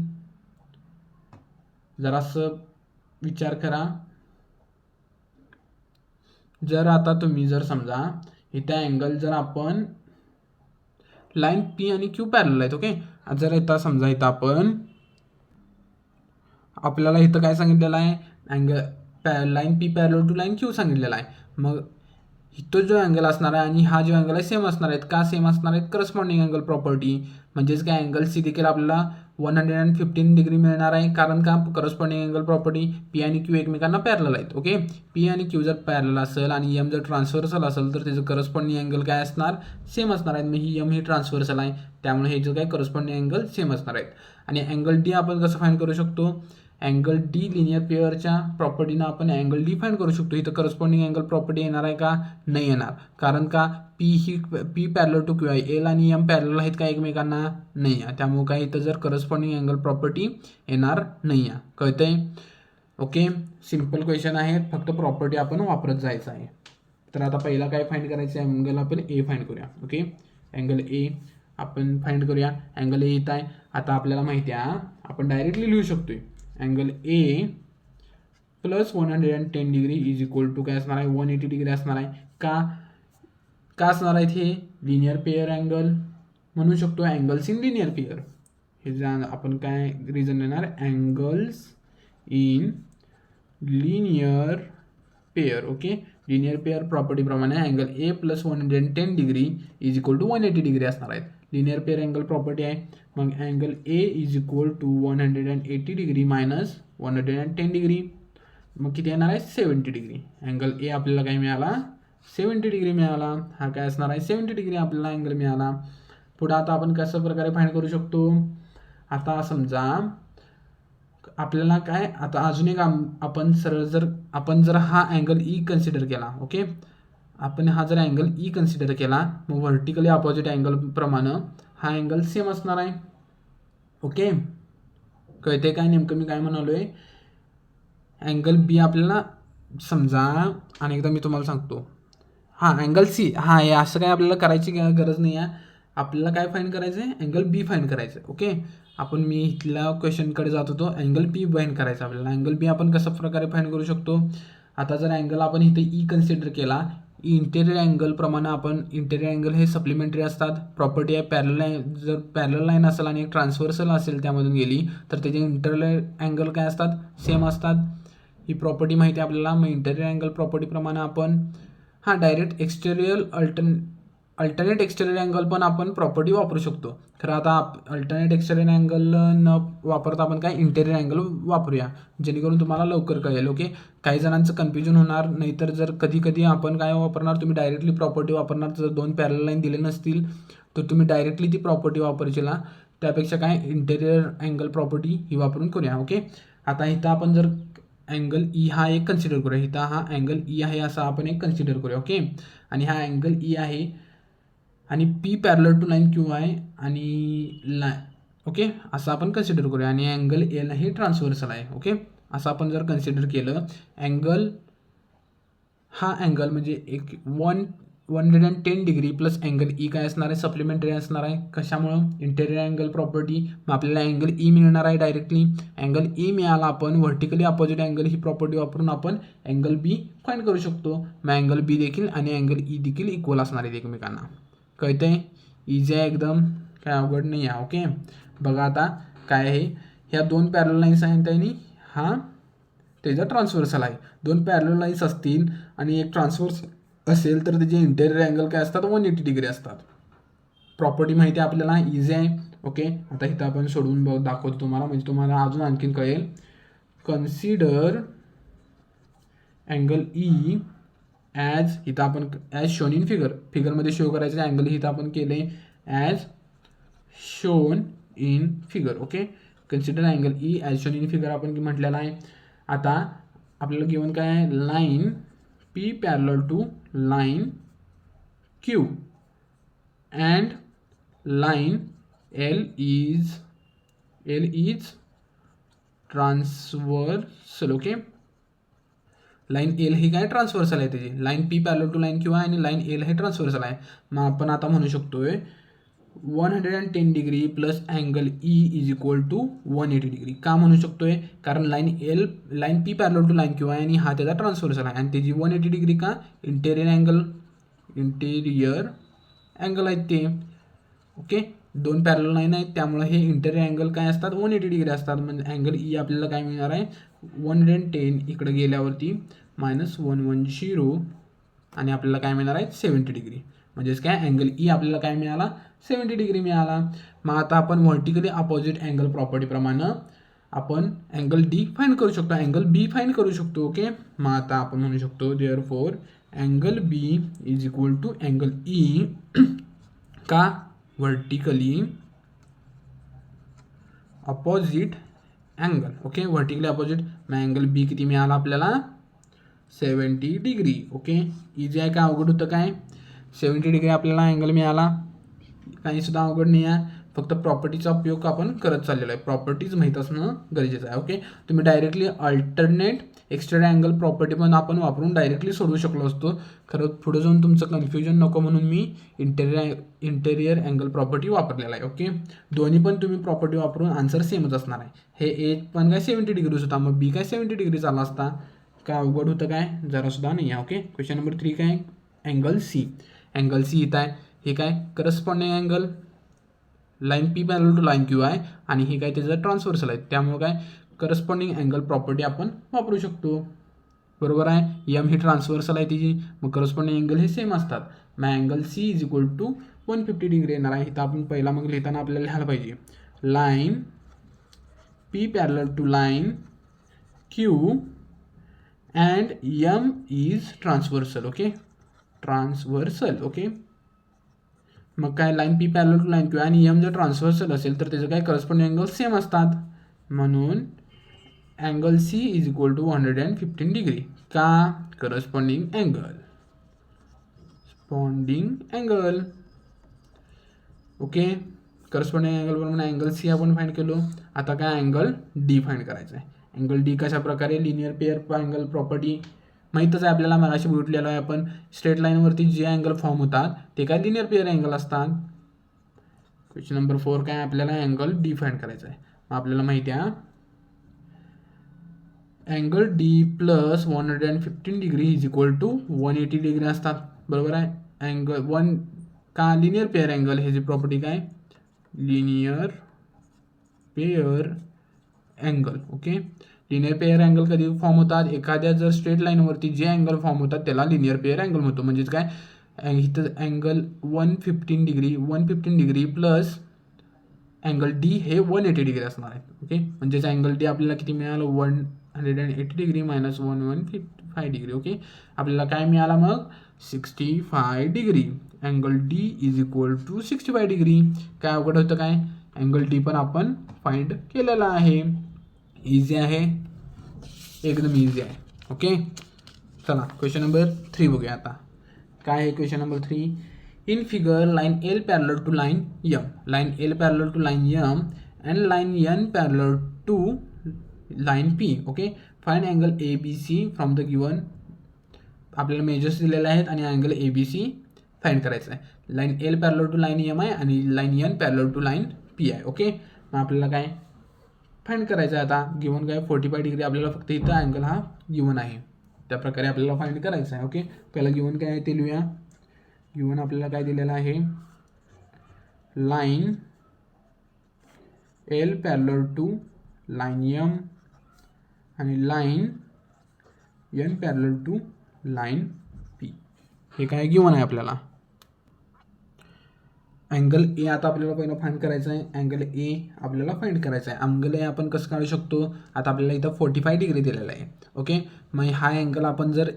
जरासं विचार करा. जर आता तुम्ही जर समजा इथे अँगल जर आपण लाईन पी आणि क्यू पॅरलल आहेत. ओके, जर इथं समजा इथं आपल्याला इथं काय सांगितलेलं आहे? Line P parallel to line Q सांगितलेला आहे. मग इथं जो अँगल असणार आहे आणि हा जो अँगल आहे सेम असणार आहेत. का सेम असणार आहेत? Corresponding angle property. म्हणजेच काय अँगल सी देखील आपल्याला 115 डिग्री मिळणार आहे. कारण का? Corresponding angle property. पी आणि क्यू एकमेकांना पॅरलल आहेत. ओके, पी आणि क्यू जर पॅरलल असेल आणि एम जर ट्रान्सव्हर्सल असेल तर त्याचं करस्पॉन्डिंग अँगल काय असणार? सेम असणार आहेत. मग ही एम ही ट्रान्सव्हर्सल आहे, त्यामुळे हे जो काय करस्पॉन्डिंग अँगल सेम असणार आहेत. आणि अँगल डी आपण कसं फाइंड करू शकतो? अँगल डी लिनियर पेअरच्या प्रॉपर्टीनं आपण अँगल डी फाइंड करू शकतो. इथं करस्पॉन्डिंग अँगल प्रॉपर्टी येणार आहे का? नाही येणार. कारण का? पी पॅरलल टू क्यू आहे. एल आणि एम पॅरलल आहेत का एकमेकांना? नाही आहे. त्यामुळे काय इथं जर करस्पॉन्डिंग अँगल प्रॉपर्टी येणार नाही आहे. कळतंय? ओके, सिम्पल क्वेश्चन आहे, फक्त प्रॉपर्टी आपण वापरत जायचं आहे. तर आता पहिला काय फाइंड करायचं आहे? अँगल आपण ए फाइंड करूया. ओके, अँगल ए आपण फाइंड करूया. अँगल ए इथं आहे. आता आपल्याला माहिती आहे आपण डायरेक्टली लिहू शकतोय angle A plus 110 degree is equal to काय असणार आहे? 180 डिग्री असणार आहे. का असणार आहेत? हे लिनियर पेअर अँगल म्हणू शकतो. अँगल्स इन लिनियर पेअर हे आपण काय रिझन देणार? Angles in linear pair. Okay, linear pair प्रॉपर्टीप्रमाणे angle A plus 110 degree is equal to 180 degree असणार आहेत. लिनियर पेअर अँगल प्रॉपर्टी आहे. मग angle A is equal to 180 degree minus 110 degree, मग किती येणार आहे? 70 डिग्री. अँगल ए आपल्याला काय मिळाला? 70 डिग्री मिळाला. हा काय असणार आहे? 70 डिग्री आपल्याला अँगल मिळाला. पुढे आता आपण कशा प्रकारे फाइंड करू शकतो? आता समजा आपल्याला काय, आता अजून एक आपण सरळ जर हा अँगल ई कन्सिडर केला. ओके, आपण हा जर अँगल ई कन्सिडर केला मग व्हर्टिकली अपोजिट अँगल प्रमाणे हा अँगल सेम असणार आहे. ओके, कळते काय नेमकं मी काय म्हणालो आहे. अँगल बी आपल्याला समजा आणि एकदा मी तुम्हाला सांगतो. हां अँगल सी, हां हे असं काय आपल्याला करायची गरज नाही आहे. आपल्याला काय फाईंड करायचं आहे, अँगल बी फाईंड करायचं आहे. ओके, आपण मी इथल्या क्वेश्चनकडे जात होतो. अँगल बी फाईंड करायचं आपल्याला. अँगल बी आपण कशा प्रकारे फाईंड करू शकतो. आता जर अँगल आपण इथे ई कन्सिडर केला, इंटेरियर अँगलप्रमाणे आपण इंटेरियर अँगल हे सप्लिमेंटरी असतात. प्रॉपर्टी आहे पॅरल लाईन, जर पॅरल लाईन असेल आणि एक ट्रान्सव्हर्सल असेल त्यामधून गेली तर त्याचे इंटरनल अँगल काय असतात, सेम असतात. ही प्रॉपर्टी माहिती आहे आपल्याला. मग इंटेरियर अँगल प्रॉपर्टीप्रमाणे आपण डायरेक्ट अल्टरनेट एक्सटेरियर अँगल पण आपण प्रॉपर्टी वापरू शकतो. खरं आता अल्टरनेट एक्सटेरियर अँगल न वापरता आपण काय इंटेरियर अँगल वापरूया, जेणेकरून तुम्हाला लवकर कळेल. ओके, काही जणांचं कन्फ्युजन होणार. नाहीतर जर कधी कधी आपण काय वापरणार, तुम्ही डायरेक्टली प्रॉपर्टी वापरणार. जर 2 पॅरल लाईन दिले नसतील तर तुम्ही डायरेक्टली ती प्रॉपर्टी वापरशील. त्यापेक्षा काय इंटेरियर अँगल प्रॉपर्टी ही वापरून करूया. ओके, आता इथं आपण जर अँगल ई हा एक कन्सिडर करूया. इथं हा अँगल ई आहे असा आपण एक कन्सिडर करूया. ओके, आणि हा अँगल ई आहे आणि P parallel to line Q आहे आणि ओके असं आपण कन्सिडर करूया. आणि अँगल एल हे ट्रान्सव्हर्सल आहे. ओके, असं आपण जर कन्सिडर केलं, हा अँगल म्हणजे एक 110 डिग्री प्लस अँगल ई काय असणार आहे, सप्लिमेंटरी असणार आहे. कशामुळं, इंटेरियर अँगल प्रॉपर्टी. मग आपल्याला अँगल ई मिळणार आहे डायरेक्टली. अँगल ई मिळाला, आपण व्हर्टिकली अपोजिट अँगल ही प्रॉपर्टी वापरून आपण अँगल बी फाईंड करू शकतो. मग अँगल बी देखील आणि अँगल ई देखील इक्वल असणार आहेत एकमेकांना. कळतंय, इझी आहे एकदम, काय अवघड नाही आहे. ओके, बघा आता काय आहे, ह्या 2 पॅरल लाईन्स आहेत आणि हा त्याचा ट्रान्सव्हर्सल आहे. 2 पॅरल लाईन्स असतील आणि एक ट्रान्सव्हर्स असेल तर त्याचे इंटेरियर अँगल काय असतात, 180 डिग्री असतात. प्रॉपर्टी माहिती आहे आपल्याला, इझी आहे. ओके, आता इथं आपण सोडवून दाखवतो तुम्हाला, म्हणजे तुम्हाला अजून आणखीन कळेल. कन्सिडर अँगल ई ॲज, इथं आपण ॲज शोन इन फिगरमध्ये शो करायचं अँगल इथं आपण केले as shown in figure. Okay, consider angle E as shown in figure आपण म्हटलेला आहे. आता आपल्याला गिवन काय आहे, line P parallel to line Q and line L is transversal. Okay, line L ही काय ट्रान्सव्हर्सल आहे त्याची. Line P parallel to line Q आहे आणि लाईन एल हे ट्रान्सव्हर्सल आहे. मग आपण आता म्हणू शकतोय 110 degree plus angle E is equal to 180 degree. का म्हणू शकतोय, कारण line P parallel to line Q आहे आणि हा त्याचा ट्रान्सव्हर्सल आहे आणि त्याची 180 डिग्री का, इंटेरियर अँगल आहेत ते. ओके, 2 पॅरलल लाईन आहेत त्यामुळे हे इंटेरियर अँगल काय असतात, 180 डिग्री असतात. म्हणजे अँगल ई आपल्याला काय मिळणार आहे, 110 इकडे गेल्यावरती -110 आणि आपल्याला काय मिळणार आहे, 70 डिग्री. म्हणजेच काय, अँगल ई आपल्याला काय मिळाला, 70 डिग्री मिळाला. मग आता आपण व्हर्टिकली अपोजिट अँगल प्रॉपर्टीप्रमाणे आपण अँगल डी फाईंड करू शकतो, अँगल बी फाईंड करू शकतो. ओके, मग आता आपण म्हणू शकतो therefore angle B is equal to angle E, का, vertically opposite angle. Okay, vertically opposite. मग अँगल बी किती मिळाला आपल्याला, 70 डिग्री. ओके, इझी आहे का, अवघड होतं काय, 70 डिग्री आपल्याला अँगल मिळाला. काहीसुद्धा अवघड नाही आहे, फक्त प्रॉपर्टीचा उपयोग आपण करत चाललेलो आहे. प्रॉपर्टीज माहीत असणं गरजेचं आहे. ओके, तुम्ही directly alternate exterior angle property पण आपण वापरून डायरेक्टली सोडवू शकलो असतो. खरं पुढे जाऊन तुमचं कन्फ्युजन नको म्हणून मी इंटेरियर अँगल प्रॉपर्टी वापरलेला आहे. ओके, दोन्ही पण तुम्ही प्रॉपर्टी वापरून आन्सर सेमच असणार आहे. हे ए पण काय 70 डिग्रीज होता, मग बी काय 70 डिग्री आला असता. काय अवघड होतं काय, जरासुद्धा नाही आहे. ओके, क्वेश्चन नंबर 3 काय, अँगल सी. अँगल सी इथं आहे, हे काय corresponding angle line P parallel to line Q आहे आणि हे काय त्याचं ट्रान्सव्हर्सल आहे. त्यामुळे काय, करस्पॉन्डिंग अँगल प्रॉपर्टी आपण वापरू शकतो. बरोबर आहे, एम ही ट्रान्सव्हर्सल आहे तिची, मग करस्पॉन्डिंग अँगल हे सेम असतात. मग angle C is equal to 150 degree येणार आहे. इथं आपण पहिला मग लिहिताना आपल्याला लिहायला पाहिजे line P parallel to line Q and M is transversal. Okay, transversal. Okay, मग काय, line P parallel to line Q आणि एम जर ट्रान्सव्हर्सल असेल तर त्याचं काय करस्पॉन्डिंग अँगल सेम असतात. म्हणून angle C is equal to 115 degree. का, करस्पॉन्डिंग अँगल. ओके, करस्पॉन्डिंग अँगलप्रमाणे अँगल सी आपण फाईंड केलो. आता काय अँगल डी फाईंड करायचा आहे. अँगल डी कशा प्रकारे, लिनियर पेअर अँगल प्रॉपर्टी माहीतच आहे आपल्याला, मगाशी भेटलेलं आहे आपण. स्ट्रेट लाईनवरती जे अँगल फॉर्म होतात ते काय लिनियर पेअर अँगल असतात. क्वेश्चन नंबर 4 काय आपल्याला अँगल डी फाईंड करायचा आहे. मग आपल्याला माहिती आहे angle D plus 115 degree is equal to 180 degree असतात. बरोबर आहे. अँगल वन का लिनियर पेअर अँगल ह्याची प्रॉपर्टी काय, linear pair angle. Okay, linear pair angle कधी फॉर्म होतात, एखाद्या जर स्ट्रेट लाईनवरती जे अँगल फॉर्म होतात त्याला लिनियर पेअर अँगल म्हणतो. म्हणजेच काय, इथं angle 115 degree plus angle D हे 180 डिग्री असणार आहे. ओके, म्हणजेच अँगल डी आपल्याला किती मिळालं, 180 डिग्री मायनस 115 डिग्री. ओके, आपल्याला काय मिळाला मग 65 degree. Angle D is equal to 65 degree. काय अवघड होतं काय, अँगल डी पण आपण फाइंड केलेला आहे. इझी आहे, एकदम इझी आहे. ओके, चला क्वेश्चन नंबर 3 बघूया आता. काय आहे question number 3. In figure line L parallel to line M, line L parallel to line M and line N parallel to line P. Okay, find angle ABC from the given. आपल्याला measures दिलेले आहेत आणि angle ABC find करायचं आहे. Line L parallel to line M आहे आणि line N parallel to line P आहे. Okay, मग आपल्याला काय फाइंड करायचं आहे. आता गिवन काय 45 डिग्री आपल्याला फक्त इथं अँगल हा गिवन आहे, त्या प्रकारे आपल्याला फाइंड करायचं आहे. ओके, पहिला गिवन काय आहे ते लिहूया. गिवन आपल्याला काय दिलेलं आहे, line L parallel to line M आणि line N parallel to line P. हे काय गिवन आहे आपल्याला. अँगल ए आता आपल्याला पहिलं फाइंड करायचं आहे. अँगल ए आपल्याला फाइंड करायचं आहे. अँगल ए आपण कसं काढू शकतो, आता आपल्याला इथं 45 डिग्री दिलेला आहे. ओके, मग हा अँगल आपण जर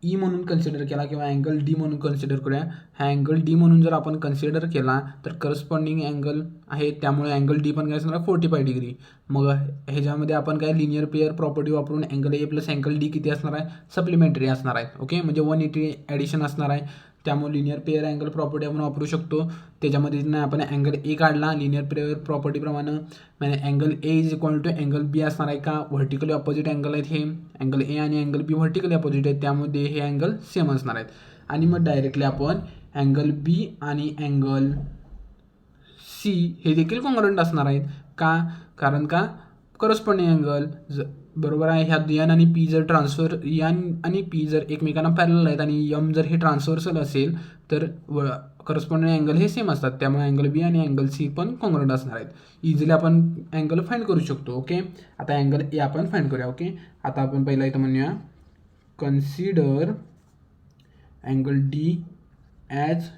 ई म्हणून कन्सिडर केला किंवा अँगल डी म्हणून कन्सिडर करूया. हा अँगल डी म्हणून जर आपण कन्सिडर केला तर करस्पॉन्डिंग अँगल आहे, त्यामुळे अँगल डी पण काय असणार आहे 45 डिग्री. मग ह्याच्यामध्ये आपण काय लिनियर पेअर प्रॉपर्टी वापरून angle A plus angle D किती असणार आहे, सप्लिमेंटरी असणार आहे. ओके, म्हणजे 180 ॲडिशन असणार आहे. त्यामुळे लिनियर पेअर अँगल प्रॉपर्टी आपण वापरू शकतो. त्याच्यामध्ये नाही आपण अँगल ए काढला लिनियर पेअर प्रॉपर्टीप्रमाणे, म्हणजे angle A is equal to angle B असणार आहे. का व्हर्टिकली ऑपोजिट अँगल आहेत हे, अँगल ए आणि अँगल बी व्हर्टिकली ऑपोजिट आहेत, त्यामध्ये हे अँगल सेम असणार आहेत. आणि मग डायरेक्टली आपण अँगल बी आणि अँगल सी हे देखील कॉन्ग्रुएंट असणार आहेत. का, कारण का करस्पॉन्डिंग अँगल बरोबर आहे. ह्या एन आणि पी जर ट्रान्सफर, एन आणि पी जर एकमेकांना पॅरलल आहेत आणि एम जर हे ट्रान्सव्हर्सल असेल तर करस्पॉन्डिंग अँगल हे सेम असतात, त्यामुळे अँगल बी आणि अँगल सी पण कॉन्ग्रुएंट असणार आहेत. इझिली आपण अँगल फाइंड करू शकतो. ओके, आता अँगल ए आपण फाइंड करूया. ओके, आता आपण पहिला इथं म्हणूया consider angle D as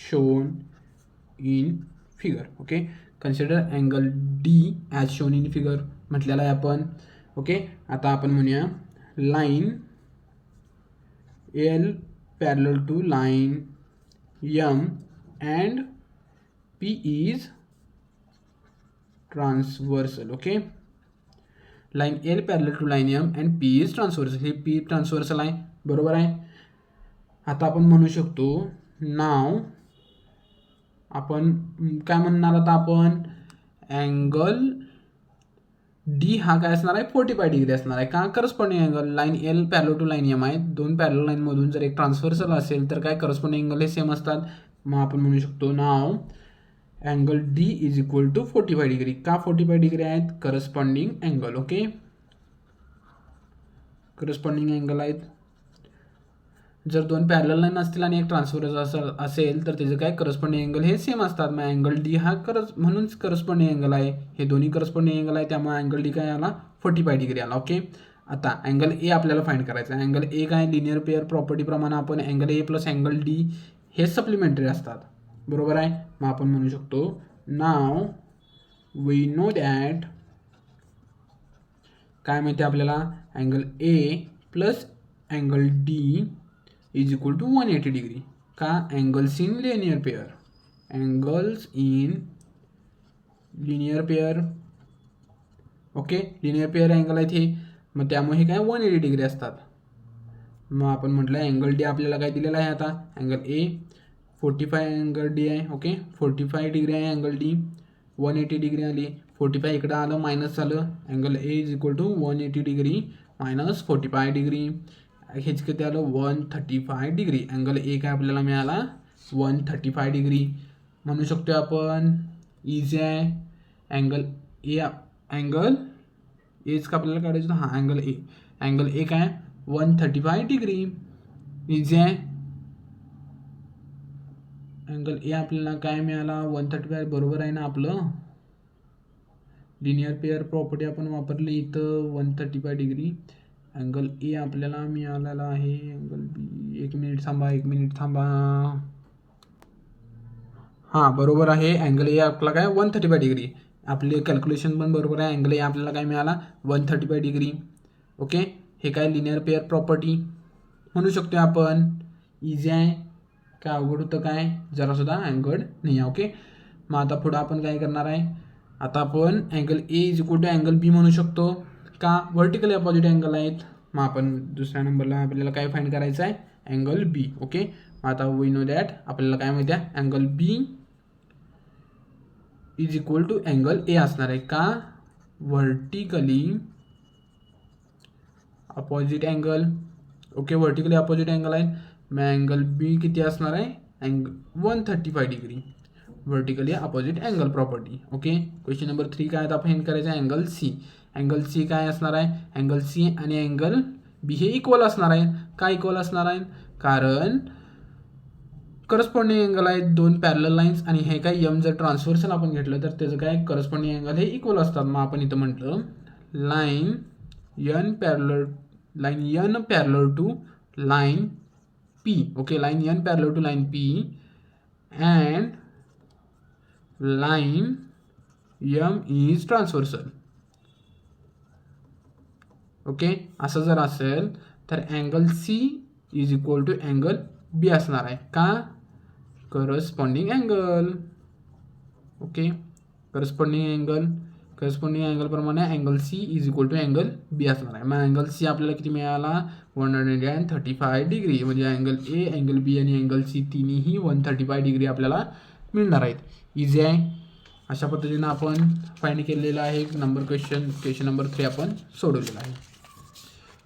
shown in figure. Okay, consider angle D as shown in figure म्हटलेला आहे आपण. ओके, आता आपण म्हणूया line L parallel to line M and P is transversal. Okay, line L parallel to line M and P is transversal. हे P transversal आहे, बरोबर आहे. आता आपण म्हणू शकतो नाव आपण काय म्हणणार, आता आपण अँगल डी हा काय असणार आहे 45 डिग्री असणार आहे. का, corresponding angle line L parallel to line M आहे, दोन पॅरलल लाईनमधून जर एक ट्रान्सव्हर्सल असेल तर काय करस्पॉन्डिंग अँगल हे सेम असतात. मग आपण म्हणू शकतो नाव angle D is equal to 45 degree. का 45 डिग्री आहेत, corresponding angle. Okay, corresponding angle आहेत. जर दोन पॅरलल लाईन असतील आणि एक ट्रान्सफर असेल तर त्याचं काय करस्पॉन्डिंग अँगल हे सेम असतात. मग अँगल डी हा म्हणून करस्पॉन्डिंग अँगल आहे. हे दोन्ही करस्पॉन्डिंग अँगल आहे, त्यामुळे अँगल डी काय आला 45 डिग्री आला. ओके, आता अँगल ए आपल्याला फाइंड करायचं आहे. अँगल ए काय लिनियर पेअर प्रॉपर्टीप्रमाणे आपण angle A plus angle D हे सप्लिमेंटरी असतात, बरोबर आहे. मग आपण म्हणू शकतो नाव वी नो दॅट काय माहिती आपल्याला angle A plus angle D is equal to 180 degree. का, angles in linear pair, angles in linear pair. Okay, linear pair angle आहेत हे, मग त्यामुळे हे काय 180 डिग्री असतात. मग आपण म्हटलं अँगल डी आपल्याला काय दिलेला आहे, आता अँगल ए 45 अँगल डी आहे. ओके 45 डिग्री आहे अँगल डी. 180 डिग्री आली. 45 इकडं आलं मायनस झालं. Angle A is equal to 180 degree minus 45 degree. हेच किती आलं 135 डिग्री. अँगल ए काय आपल्याला मिळाला 135 डिग्री. म्हणू शकतो आपण इझी आहे. अँगल एच का आपल्याला काढायचं हां अँगल ए काय 135 डिग्री. इझी आहे. अँगल ए आपल्याला काय मिळाला 135 बरोबर आहे ना आपलं. लिनियर पेअर प्रॉपर्टी आपण वापरली इथं 135 डिग्री. अँगल ए आपल्याला मिळालेला आहे. अँगल बी एक मिनिट थांबा. हां बरोबर आहे. अँगल ए आपला काय 135 डिग्री. आपले कॅल्क्युलेशन पण बरोबर आहे. अँगल ए आपल्याला काय मिळाला 135 डिग्री. ओके हे काय लिनियर पेअर प्रॉपर्टी म्हणू शकतो आपण. इझी आहे. काय अवघड होतं काय जरासुद्धा अवघड नाही आहे. ओके मग आता पुढं आपण काय करणार आहे. आता आपण angle A is equal to angle B म्हणू शकतो का व्हर्टिकली अपोजिट अँगल आहेत. मग आपण दुसऱ्या नंबरला आपल्याला काय फाइंड करायचं आहे अँगल बी. ओके आता वी नो दॅट आपल्याला काय माहिती आहे angle B is equal to angle A असणार आहे का vertically opposite angle. Okay vertically opposite angle आहे. मग अँगल बी किती असणार आहे 135 degree vertically opposite angle property. Okay question number 3 काय आपण हे करायचं आहे अँगल सी. अँगल सी काय असणार आहे अँगल सी आणि अँगल बी हे इक्वल असणार आहे. का इक्वल असणार आहे कारण करस्पॉन्डिंग अँगल आहेत दोन पॅरलल लाईन्स आणि हे काय यम जर ट्रान्सव्हर्सल आपण घेतलं तर त्याचं काय करस्पॉन्डिंग अँगल हे इक्वल असतात. मग आपण इथं म्हटलं line N parallel to line P. Okay, line N parallel to line P and line M is transversal. Okay असं जर असेल तर angle C is equal to angle B असणार आहे का corresponding angle. Okay corresponding angle प्रमाणे angle C is equal to angle B असणार आहे. मग अँगल सी आपल्याला किती मिळाला 135 डिग्री. म्हणजे अँगल ए अँगल बी आणि अँगल सी तिन्हीही 135 डिग्री आपल्याला मिळणार आहेत. इझी आहे. अशा पद्धतीनं आपण फाइंड केलेलं आहे. क्वेश्चन नंबर 3 आपण सोडवलेला आहे.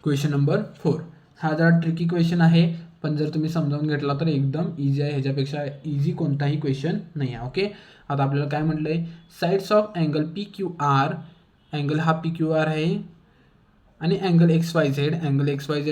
क्वेश्चन नंबर 4 हा जरा ट्रिकी क्वेश्चन आहे पण जर तुम्ही समजावून घेतला तर एकदम इझी आहे. ह्याच्यापेक्षा इझी कोणताही क्वेश्चन नाही आहे. ओके आता आपल्याला काय म्हटलं आहे sides of angle P Q R. Angle हा पी क्यू आर आहे आणि अँगल एक्स वाय झेड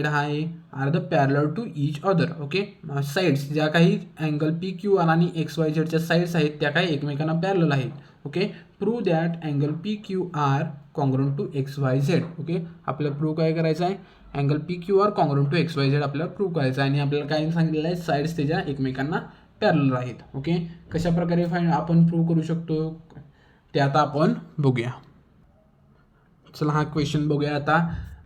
हा आहे are the parallel to each other. Okay sides ज्या काही अँगल पी क्यू आर आणि एक्स वाय झेडच्या साईड्स आहेत त्या काही एकमेकांना पॅरलल आहेत. Okay prove that angle P Q R congruent to X Y Z. Okay आपल्याला प्रूव्ह काय करायचं आहे angle P Q R congruent to X Y Z आपल्याला प्रूव्ह करायचं आहे. आणि आपल्याला काय सांगितलेलं आहे साईड्स त्याच्या एकमेकांना पॅरलल आहेत. ओके कशा प्रकारे आपण प्रूव्ह करू शकतो ते आता आपण बघूया. चला हा क्वेश्चन बघूया. आता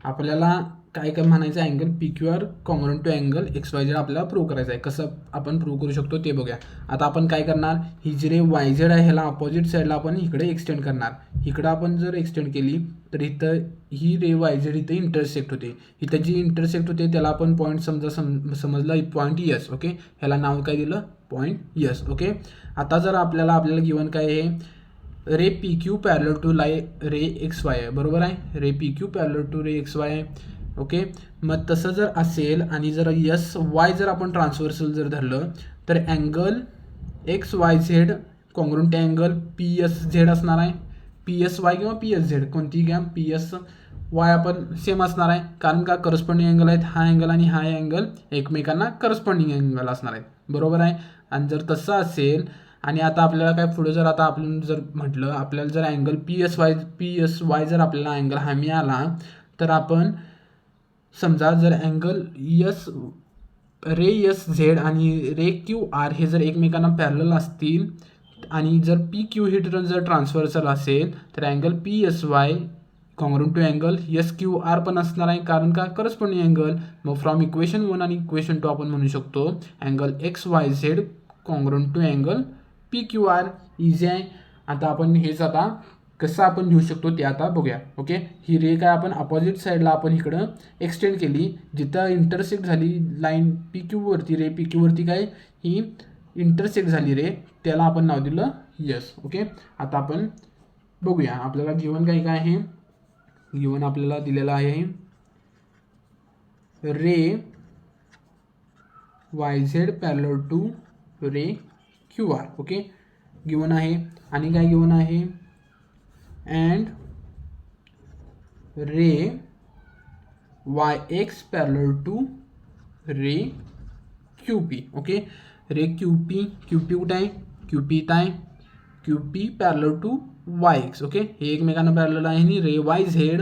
आपल्याला काय म्हणायचं आहे angle P Q R congruent to angle X Y Z आपल्याला प्रूव्ह करायचं आहे. कसं आपण प्रूव्ह करू शकतो ते बघूया. आता आपण काय करणार ही जी रे वाय झेड आहे ह्याला अपोजिट साईडला आपण इकडे एक्सटेंड करणार. इकडं आपण जर एक्सटेंड केली तर इथं ही रे वाय झेड इथं इंटरसेक्ट होते. इथं जी इंटरसेक्ट होते त्याला आपण पॉईंट समजला पॉईंट यस. ओके ह्याला नाव काय दिलं पॉईंट यस. ओके आता जर आपल्याला गिवन काय आहे ray P Q parallel to ray X Y आहे. बरोबर आहे ray P Q parallel to ray X Y okay. Okay मग तसं जर असेल आणि जर यस वाय जर आपण ट्रान्सव्हर्सल जर धरलं तर angle X Y Z congruent angle P S Z असणार आहे. पी एस वाय किंवा पी एस झेड कोणतीही घ्या पी एस वाय आपण सेम असणार आहे कारण का करस्पॉन्डिंग अँगल आहेत. हा अँगल आणि हा अँगल एकमेकांना करस्पॉन्डिंग अँगल असणार आहेत. बरोबर आहे. आणि जर तसं असेल आणि आता आपल्याला काय पुढे जर आता आपण जर म्हटलं आपल्याला जर अँगल पी एस वाय जर आपल्याला अँगल हा मिळाला तर आपण समजा जर अँगल रे एस झेड आणि रे क्यू आर हे जर एकमेकांना पॅरलल असतील आणि जर पी क्यू ही जर ट्रान्सव्हर्सल असेल तर angle P S Y congruent to angle S Q R पण असणार आहे कारण का करस्पॉन्डिंग अँगल. मग फ्रॉम इक्वेशन 1 आणि इक्वेशन 2 आपण म्हणू शकतो angle X Y Z congruent to angle P Q R. Easy आहे. आता आपण हेच आता कसं आपण घेऊ शकतो ते आता बघूया. ओके ही रे काय आपण अपोजिट साईडला आपण इकडं एक्सटेंड केली जिथं इंटरसेक्ट झाली लाईन पी क्यूवरती रे पी क्यूवरती काय ही इंटरसेक्ट झाली रे त्याला आपण नाव दिलं यस. ओके, आता आपण बघूया आपल्याला गिवन काय काय आहे. गिवन आपल्याला दिलेलं आहे ray Y Z parallel to ray Q R. Okay, given आहे. आणि काय गिवन आहे and ray Y X parallel to ray Q P. Okay, ray Q P कुठे आहे, क्यू पी इथं आहे, Q P parallel to Y X. Okay, हे एकमेकांना पॅरलल आहे आणि ray Y Z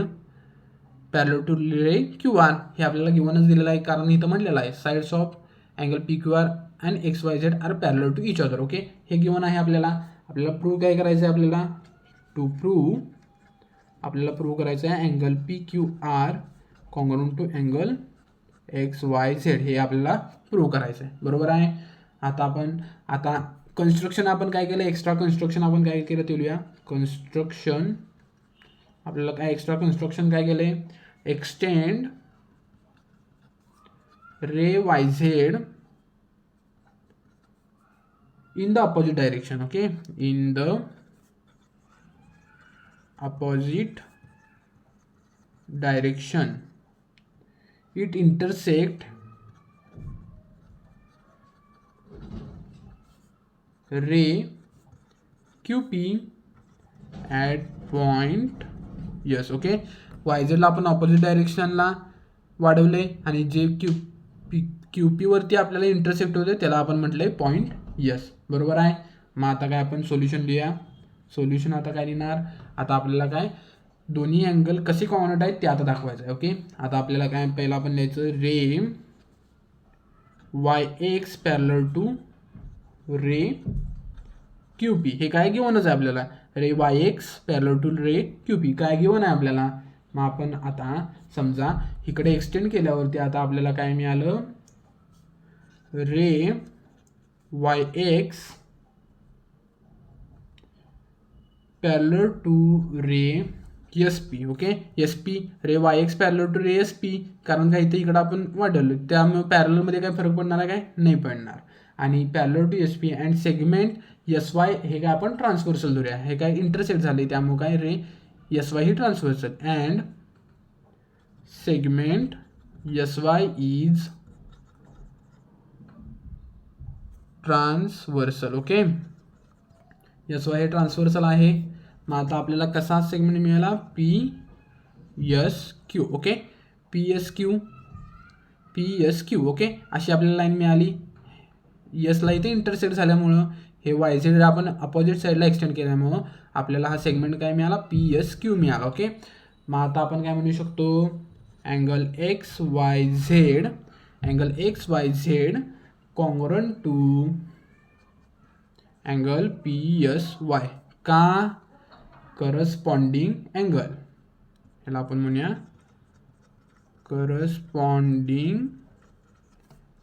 parallel to ray Q R हे आपल्याला गिवनच दिलेलं आहे, कारण इथं म्हटलेलं आहे sides of angle P Q R and X Y Z are parallel to each other. Okay, हे गिवन आहे. आपल्याला प्रूव्ह काय करायचं आहे, आपल्याला प्रूव्ह करायचं आहे angle P Q R congruent to angle X Y Z हे आपल्याला प्रूव्ह करायचं आहे. बरोबर आहे. आता कन्स्ट्रक्शन आपण काय केलं, एक्स्ट्रा कन्स्ट्रक्शन आपण काय केलं ते लिहूया. कन्स्ट्रक्शन आपल्याला काय एक्स्ट्रा कन्स्ट्रक्शन काय केले, extend ray Y Z in the opposite direction. Okay, in the opposite direction it intersect ray QP at point yes. Okay, Y झेडला आपण ऑपोजिट डायरेक्शनला वाढवले आणि जे क्यू पी वरती आपल्याला इंटरसेक्ट होते त्याला आपण म्हटलंय पॉईंट यस. बरोबर आहे. मग आता काय आपण सोल्युशन लिहूया. सोल्युशन आता काय लिहिणार, आता आपल्याला काय दोन्ही अँगल कसे कॉन्ग्रुएंट आहेत ते आता दाखवायचं आहे. ओके, आता आपल्याला काय पहिला आपण लिहायचं ray Y X parallel to ray Q P हे काय गिवनच आहे आपल्याला. Ray Y X parallel to ray Q P काय गिवन आहे आपल्याला. मग आपण आता समजा इकडे एक्सटेंड केल्यावरती आता आपल्याला काय मिळालं, ray Y X parallel to ray S P. Okay, S P ray Y X parallel to ray S P, कारण काय इथे इकडं आपण वाढवलं त्यामुळे पॅरललमध्ये काय फरक पडणार आहे, काय नाही पडणार. आणि parallel to S P and segment S Y हे काय आपण ट्रान्सव्हर्सल धरूया, हे काय इंटरसेक्ट झाले त्यामुळे काय रे एस वाय ही transversal and segment S Y is transversal. Okay, S Y हे ट्रान्सव्हर्सल आहे. मग आता आपल्याला कसा सेगमेंट मिळाला, P S Q. Okay, P S Q. Okay, अशी आपल्याला लाईन मिळाली. यसला इथे इंटरसेक्ट झाल्यामुळं हे वाय झेड आपण अपोजिट साईडला एक्सटेंड केल्यामुळं आपल्याला हा सेगमेंट काय मिळाला, पी एस क्यू मिळाला. ओके, मग आता आपण काय म्हणू शकतो, angle X Y Z congruent to angle P S Y का करस्पॉन्डिंग अँगल, याला आपण म्हणूया करस्पॉन्डिंग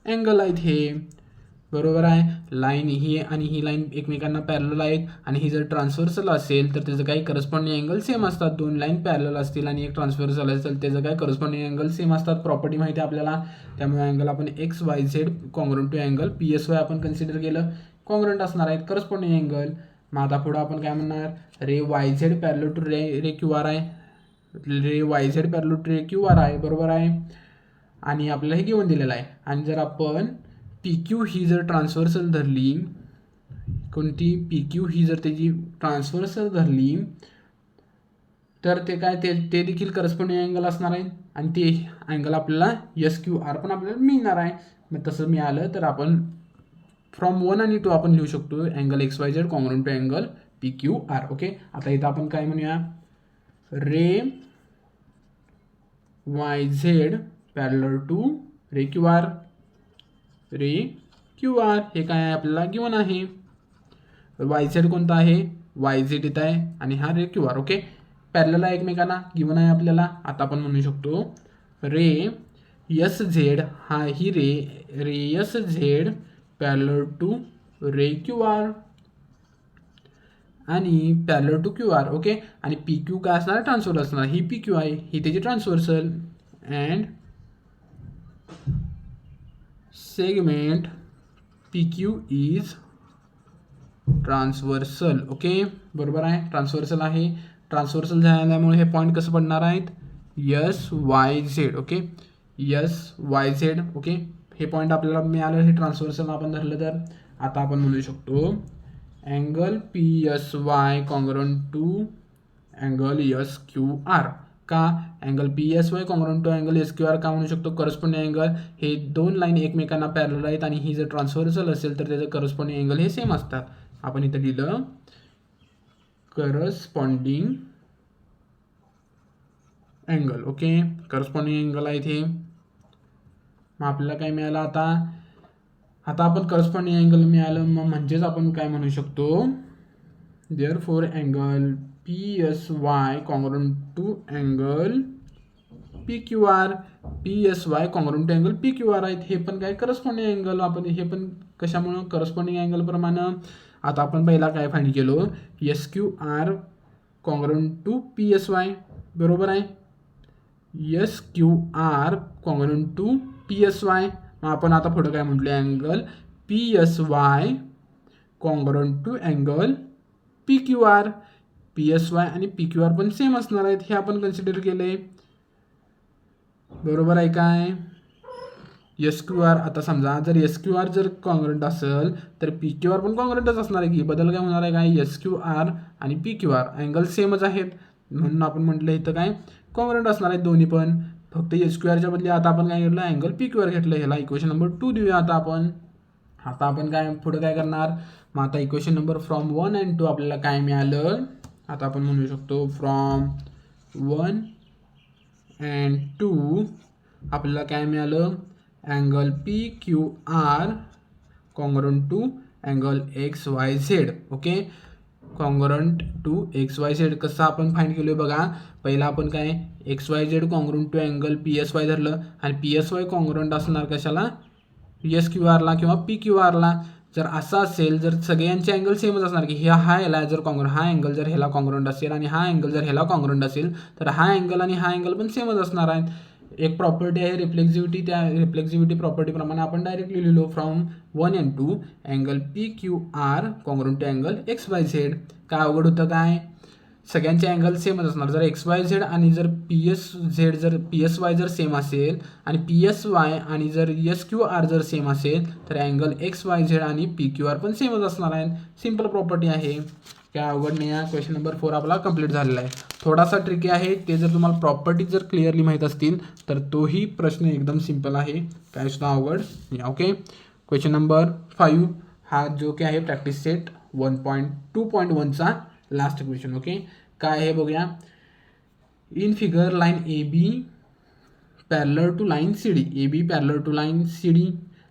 अँगल आहेत हे. बरोबर आहे. लाईन ही आणि ही लाईन एकमेकांना पॅरलल आहेत आणि ही जर ट्रान्सव्हर्सल असेल तर त्याचं काही करस्पॉन्डिंग अँगल सेम असतात. दोन लाईन पॅरलल असतील आणि एक ट्रान्सव्हर्सल असेल त्याचं काय करस्पॉन्डिंग अँगल सेम असतात. प्रॉपर्टी माहिती आहे आपल्याला. त्यामुळे अँगल आपण X Y Z congruent to angle P S Y आपण कन्सिडर केलं, कॉन्ग्रुएंट असणार आहेत करस्पॉन्डिंग अँगल. मग आता पुढं आपण काय म्हणणार, ray Y Z parallel to ray Q R आहे, ray Y Z parallel to ray Q R आहे. बरोबर आहे. आणि आपल्याला हे गिवन दिलेलं आहे. आणि जर आपण पी क्यू ही जर ट्रान्सव्हर्सल धरली, कोणती पी क्यू ही जर त्याची ट्रान्सव्हर्सल धरली तर ते काय ते देखील करस्पॉन्डिंग अँगल असणार आहे आणि ते अँगल आपल्याला एस क्यू आर पण आपल्याला मिळणार आहे. मग तसं मिळालं तर आपण फ्रॉम 1 आणि 2 आपण लिहू शकतो angle X Y Z congruent to angle P Q R. Okay, आता इथं आपण काय म्हणूया, ray Y Z parallel to ray Q R हे काय आहे आपल्याला गिवन आहे. वाय झेड कोणता आहे, वाय झेड इथं आहे आणि हा रे क्यू आर. ओके, पॅरलल आहे एकमेकांना, गिवन आहे आपल्याला. आता आपण म्हणू शकतो रे एस झेड हा ही ray S Z parallel to ray Q R आणि parallel to Q R. Okay, आणि पी क्यू काय असणार, ट्रान्सफर असणार. ही पी क्यू आहे, ही त्याची transversal and segment P Q is transversal. Okay, बरोबर आहे, ट्रान्सव्हर्सल आहे. ट्रान्सव्हर्सल झाल्यामुळे हे पॉईंट कसं पडणार आहेत, yes Y Z. Okay, yes Y Z. Okay, हे पॉईंट आपल्याला मिळालं, हे ट्रान्सव्हर्सल आपण धरलं तर आता आपण म्हणू शकतो angle P S Y congruent to angle S Q R. का angle P S Y congruent to angle S Q R का म्हणू शकतो, करस्पॉन्डिंग अँगल हे दोन लाईन एकमेकांना पॅरलल आहेत आणि ही जर ट्रान्सव्हर्सल असेल तर त्याचं करस्पॉन्डिंग अँगल हे सेम असतात. आपण इथं लिहिलं corresponding angle. Okay, corresponding angle आहे इथे. मग आपल्याला काय मिळालं आता आपण करस्पॉन्डिंग अँगल मिळालं, मग म्हणजेच आपण काय म्हणू शकतो, therefore angle P S Y congruent to angle P Q R. P S Y congruent to angle P Q R आहेत. हे पण काय करस्पॉन्डिंग अँगल, आपण हे पण कशामुळं करस्पॉन्डिंग अँगल प्रमाणे. आता आपण पहिला काय फाइंड केलो, S Q R congruent to P S Y. बरोबर आहे, S Q R congruent to P S Y. मग आपण आता पुढं काय म्हटलं, angle P S Y congruent to angle P Q R. P S Y आणि पी क्यू आर पण सेम असणार आहेत, हे आपण कन्सिडर केले. बरोबर आहे काय, एस क्यू आर. आता समजा जर एस क्यू आर जर कॉन्ग्रुएंट असेल तर पी क्यू आर पण कॉन्ग्रुएंटच असणार आहे की. बदल काय होणार आहे काय, एस क्यू आर आणि पी क्यू आर अँगल सेमच आहेत म्हणून आपण म्हटलं इथं काय कॉन्ग्रुएंट असणार आहेत दोन्ही पण. फक्त एस क्यू आरच्या बदली आता आपण काय घेतलं, अँगल पी क्यू आर घेतलं. ह्याला इक्वेशन नंबर 2 देऊया आता आपण काय पुढे काय करणार. मग आता इक्वेशन नंबर फ्रॉम 1 and 2 आपल्याला काय मिळालं, आता आपण म्हणू शकतो फ्रॉम 1 and 2 आपल्याला काय मिळालं, angle P Q R congruent to angle X Y Z. Okay, congruent to X Y Z कसं आपण फाइंड केलं बघा. पहिला आपण काय X Y Z congruent to angle P S Y धरलं आणि पी एस वाय कॉन्ग्रुएंट असणार कशाला, एस क्यू आरला किंवा पी क्यू आरला. जर असं असेल, जर सगळ्यांचे अँगल सेमच असणार की हा याला जर हा अँगल जर ह्याला कॉन्ग्रुएंट असेल आणि हा अँगल जर ह्याला कॉन्ग्रुएंट असेल तर हा अँगल आणि हा अँगल पण सेमच असणार आहे. एक प्रॉपर्टी आहे रिफ्लेक्झिव्हिटी, त्या रिफ्लेक्झिव्हिटी प्रॉपर्टीप्रमाणे आपण डायरेक्टली लिहिलो from 1 and 2 angle P Q R congruent to angle X Y Z. काय अवघड होतं काय, सगळ्यांचे अँगल सेमच असणार. जर एक्स वाय झेड आणि जर पी एस झेड जर पी एस वाय जर सेम असेल आणि पी एस वाय आणि जर एस क्यू आर जर सेम असेल तर अँगल एक्स वाय झेड आणि पी क्यू आर पण सेमच असणार आहेत. सिम्पल प्रॉपर्टी आहे, काय अवघड नाही आहे. क्वेश्चन नंबर 4 आपला कंप्लीट झालेला आहे. थोडासा ट्रिकी आहे, ते जर तुम्हाला प्रॉपर्टी जर क्लिअरली माहीत असतील तर तोही प्रश्न एकदम सिम्पल आहे, काय सुद्धा अवघड नाही. ओके, क्वेश्चन नंबर 5 हा जो की आहे प्रॅक्टिस सेट 1.2.1चा लास्ट क्वेश्चन. ओके, काय आहे बघूया. In figure line A B parallel to line C D. A B parallel to line C D.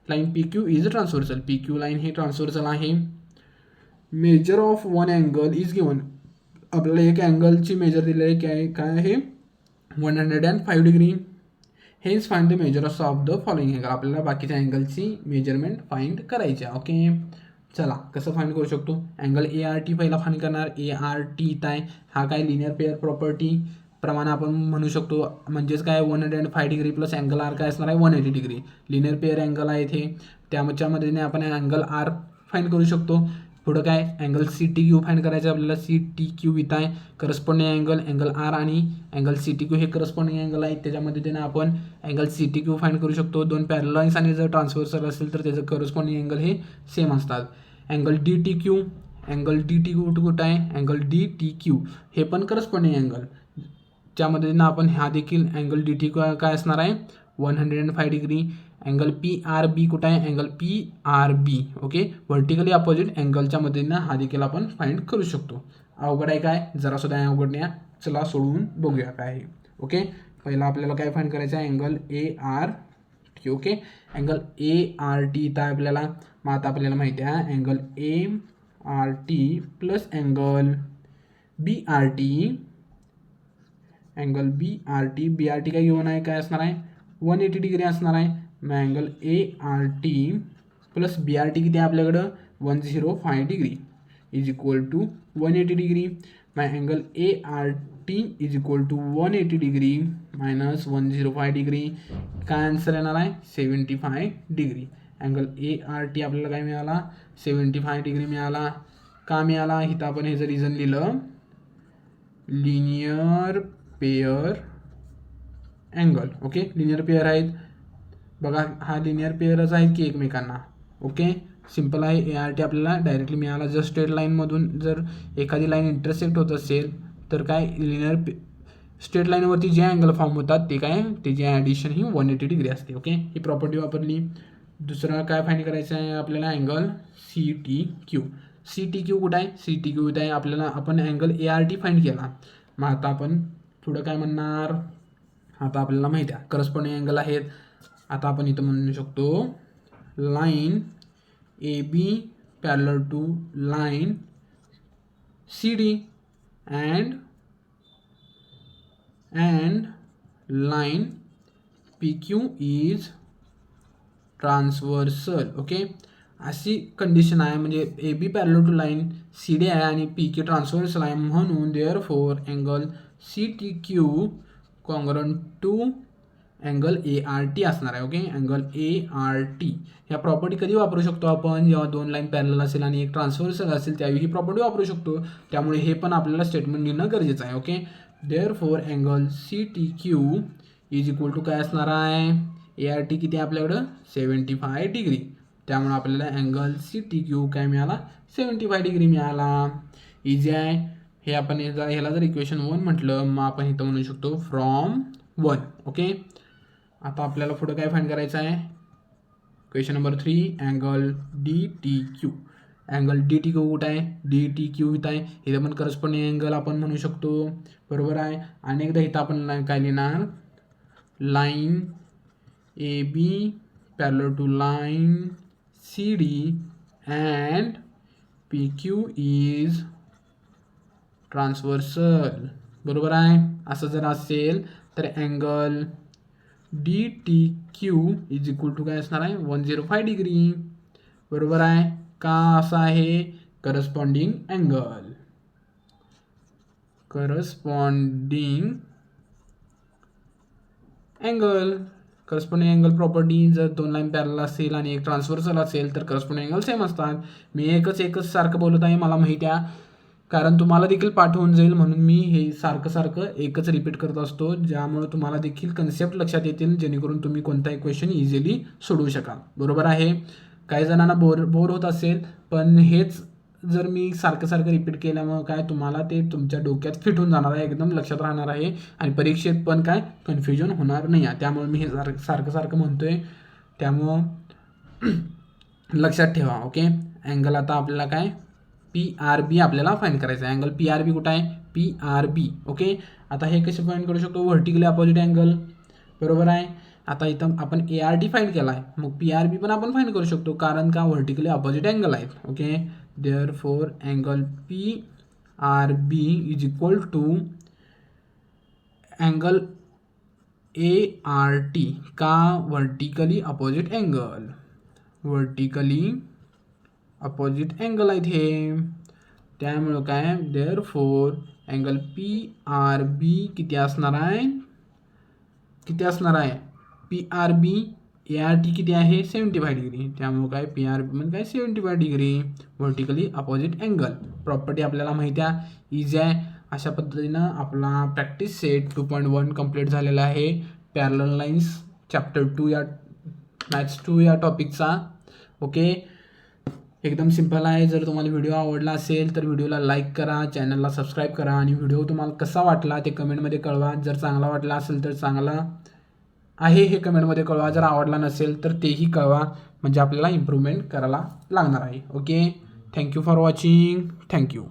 Line P Q is transversal. P Q line हे transversal आहे. Measure of one angle is given. आपल्याला एक अँगलची major दिलेली आहे, काय आहे 105 degree. हेच find the measures of the following angle. आपल्याला बाकीच्या अँगलची मेजरमेंट फाइंड करायची आहे. ओके, चला कसं फाइंड करू शकतो. अँगल ए आर टी पहिला फाइंड करणार. ए आर टी काय, हा काय लिनियर पेअर प्रॉपर्टी प्रमाणे आपण म्हणू शकतो. म्हणजेच काय 105 डिग्री प्लस अँगल आर काय असणार आहे 180 डिग्री. लिनियर पेअर अँगल आहे इथे, त्याच्या मदतीने आपण अँगल आर फाइंड करू शकतो. पुढं काय angle C T Q find करायचं आपल्याला. सी टी क्यू इथं आहे करस्पॉन्डिंग अँगल आर आणि अँगल सी टी क्यू हे करस्पॉन्डिंग अँगल आहे. त्याच्या मदतीने आपण angle C T Q find करू शकतो. दोन पॅरलल लाईन्स आणि जर ट्रान्सव्हर्सल असेल तर त्याचं करस्पॉन्डिंग अँगल हे सेम असतात. Angle D T Q, angle D T Q कुठं आहे, अँगल डी टी क्यू हे पण करस्पॉन्डिंग अँगल. त्या मदतीनं आपण हा देखील अँगल डी टी क्यू काय असणार आहे 105 degree. Angle P R B कुठं आहे, angle P R B. Okay, vertically opposite अँगलच्या मदतीनं हा देखील आपण फाइंड करू शकतो. अवघड आहे काय, जरासुद्धा अवघड नाही. चला सोडवून बघूया काय आहे. ओके, पहिला आपल्याला काय फाइंड करायचं आहे angle A R T. Okay, angle A R T इथं आहे आपल्याला. मग आता आपल्याला माहिती आहे angle A R T plus angle B R T. Angle B R T, B R T काय घेऊन आहे, काय असणार आहे 180 डिग्री असणार आहे. मग angle A R T plus B R T किती आहे आपल्याकडं 105 degree is equal to 180 degree. मग angle A R T is equal to 180 degree minus 105 degree. काय आन्सर येणार आहे 75 डिग्री. अँगल ART आपल्याला काय मिळाला 75 डिग्री मिळाला. का मिळाला इथं आपण हे जर रिझन लिहिलं linear pair angle. Okay linear pair आहेत बघा, हा लिनियर पेअरच आहेत की एकमेकांना. ओके सिम्पल आहे. ART आपल्याला डायरेक्टली मिळाला. जर स्ट्रेट लाईनमधून जर एखादी लाईन इंटरसेक्ट होत असेल तर काय लिनियर स्ट्रेट लाईनवरती जे अँगल फॉर्म होतात ते काय त्याची ॲडिशन ही 180 डिग्री असते. ओके ही प्रॉपर्टी वापरली. दुसरा काय फाईंड करायचं आहे आपल्याला अँगल CTQ. CTQ कुठं आहे CTQ इथं आहे आपल्याला. आपण अँगल ART फाईंड केला. मग आता आपण पुढं काय म्हणणार, आता आपल्याला माहिती आहे करस्पॉन्डिंग अँगल आहेत. आता आपण इथं म्हणू शकतो line AB parallel to line CD and line PQ is transversal. Okay अशी कंडिशन आहे म्हणजे AB parallel to line CD आहे आणि PQ ट्रान्सवर्सल आहे म्हणून therefore angle CTQ congruent to angle ART असणार आहे. ओके अँगल ART ह्या प्रॉपर्टी कधी वापरू शकतो आपण, जेव्हा दोन लाईन पॅरलल असेल आणि एक ट्रान्सवर्सल असेल त्यावेळी ही प्रॉपर्टी वापरू शकतो. त्यामुळे हे पण आपल्याला स्टेटमेंट लिहिणं गरजेचं आहे. Okay therefore angle CTQ is equal to काय असणार आहे ART किती आहे आपल्याकडं 75 डिग्री. त्यामुळे आपल्याला अँगल CTQ काय मिळाला 75 डिग्री मिळाला. इझी आहे हे. आपण ह्याला जर इक्वेशन 1 म्हटलं मग आपण इथं म्हणू शकतो फ्रॉम 1. ओके आता आपल्याला पुढं काय फाईंड करायचं आहे question number 3 angle DTQ. Angle DTQ कुठं आहे DTQ इथं आहे. इथं पण करस्पॉन्डिंग अँगल आपण म्हणू शकतो बरोबर आहे. अनेकदा इथं आपण काय लिहिणार line AB parallel to line CD and PQ is transversal बरोबर आहे. असं जर असेल तर angle DTQ is equal to काय असणार आहे 105 डिग्री बरोबर आहे. का असं आहे corresponding angle. Corresponding angle property जर दोन लाईन पॅरलल असेल आणि एक ट्रान्सवर्सल असेल तर करस्पॉन्डिंग अँगल सेम असतात. मी एकच सारखं बोलत आहे मला माहिती आहे, कारण तुम्हाला देखील पाठ होऊन जाईल म्हणून मी हे सारखं एकच रिपीट करत असतो, ज्यामुळे तुम्हाला देखील कन्सेप्ट लक्षात येतील जेणेकरून तुम्ही कोणताही क्वेश्चन इझिली सोडवू शकाल बरोबर आहे. काही जणांना बोर होत असेल पण हेच जर मी सारखं रिपीट केल्यामुळे काय तुम्हाला ते तुमच्या डोक्यात फिट होऊन जाणार आहे, एकदम लक्षात राहणार आहे आणि परीक्षेत पण काय कन्फ्युजन होणार नाही आहे. त्यामुळे मी हे सारखं म्हणतोय त्यामुळं लक्षात ठेवा. ओके अँगल आता आपल्याला काय PRB आपल्याला फाईंड करायचं आहे. अँगल PRB कुठं आहे PRB. ओके आता हे कसे फाईंड करू शकतो व्हर्टिकली अपोजिट अँगल बरोबर आहे. आता इथं आपण ART फाईंड केला आहे मग PRB पण आपण फाईंड करू शकतो कारण का व्हर्टिकली अपोजिट अँगल आहेत. Okay therefore angle PRB is equal to angle ART का व्हर्टिकली अपोजिट अँगल आहेत हे. त्यामुळं काय देअरफॉर अँगल PRB किती असणार आहे PRB ART किती आहे 75 डिग्री. त्यामुळे काय PRB म्हणजे काय 75 degree vertically opposite angle. Property आपल्याला माहिती आहे इझी आहे. अशा पद्धतीनं आपला प्रॅक्टिस सेट 2.1 कंप्लीट झालेला आहे पॅरलल लाईन्स चॅप्टर 2 या मॅथ्स 2 या टॉपिकचा. ओके एकदम सिंपल आहे. जर तुम्हाला व्हिडिओ आवडला असेल तर व्हिडिओला लाईक करा, चॅनलला सबस्क्राईब करा आणि व्हिडिओ तुम्हाला कसा वाटला ते कमेंटमध्ये कळवा. जर चांगला वाटला असेल तर चांगला आहे हे कमेंटमध्ये कळवा, जर आवडला नसेल तर तेही कळवा म्हणजे आपल्याला इम्प्रूव्हमेंट करायला लागणार आहे. Okay thank you for watching. Thank you.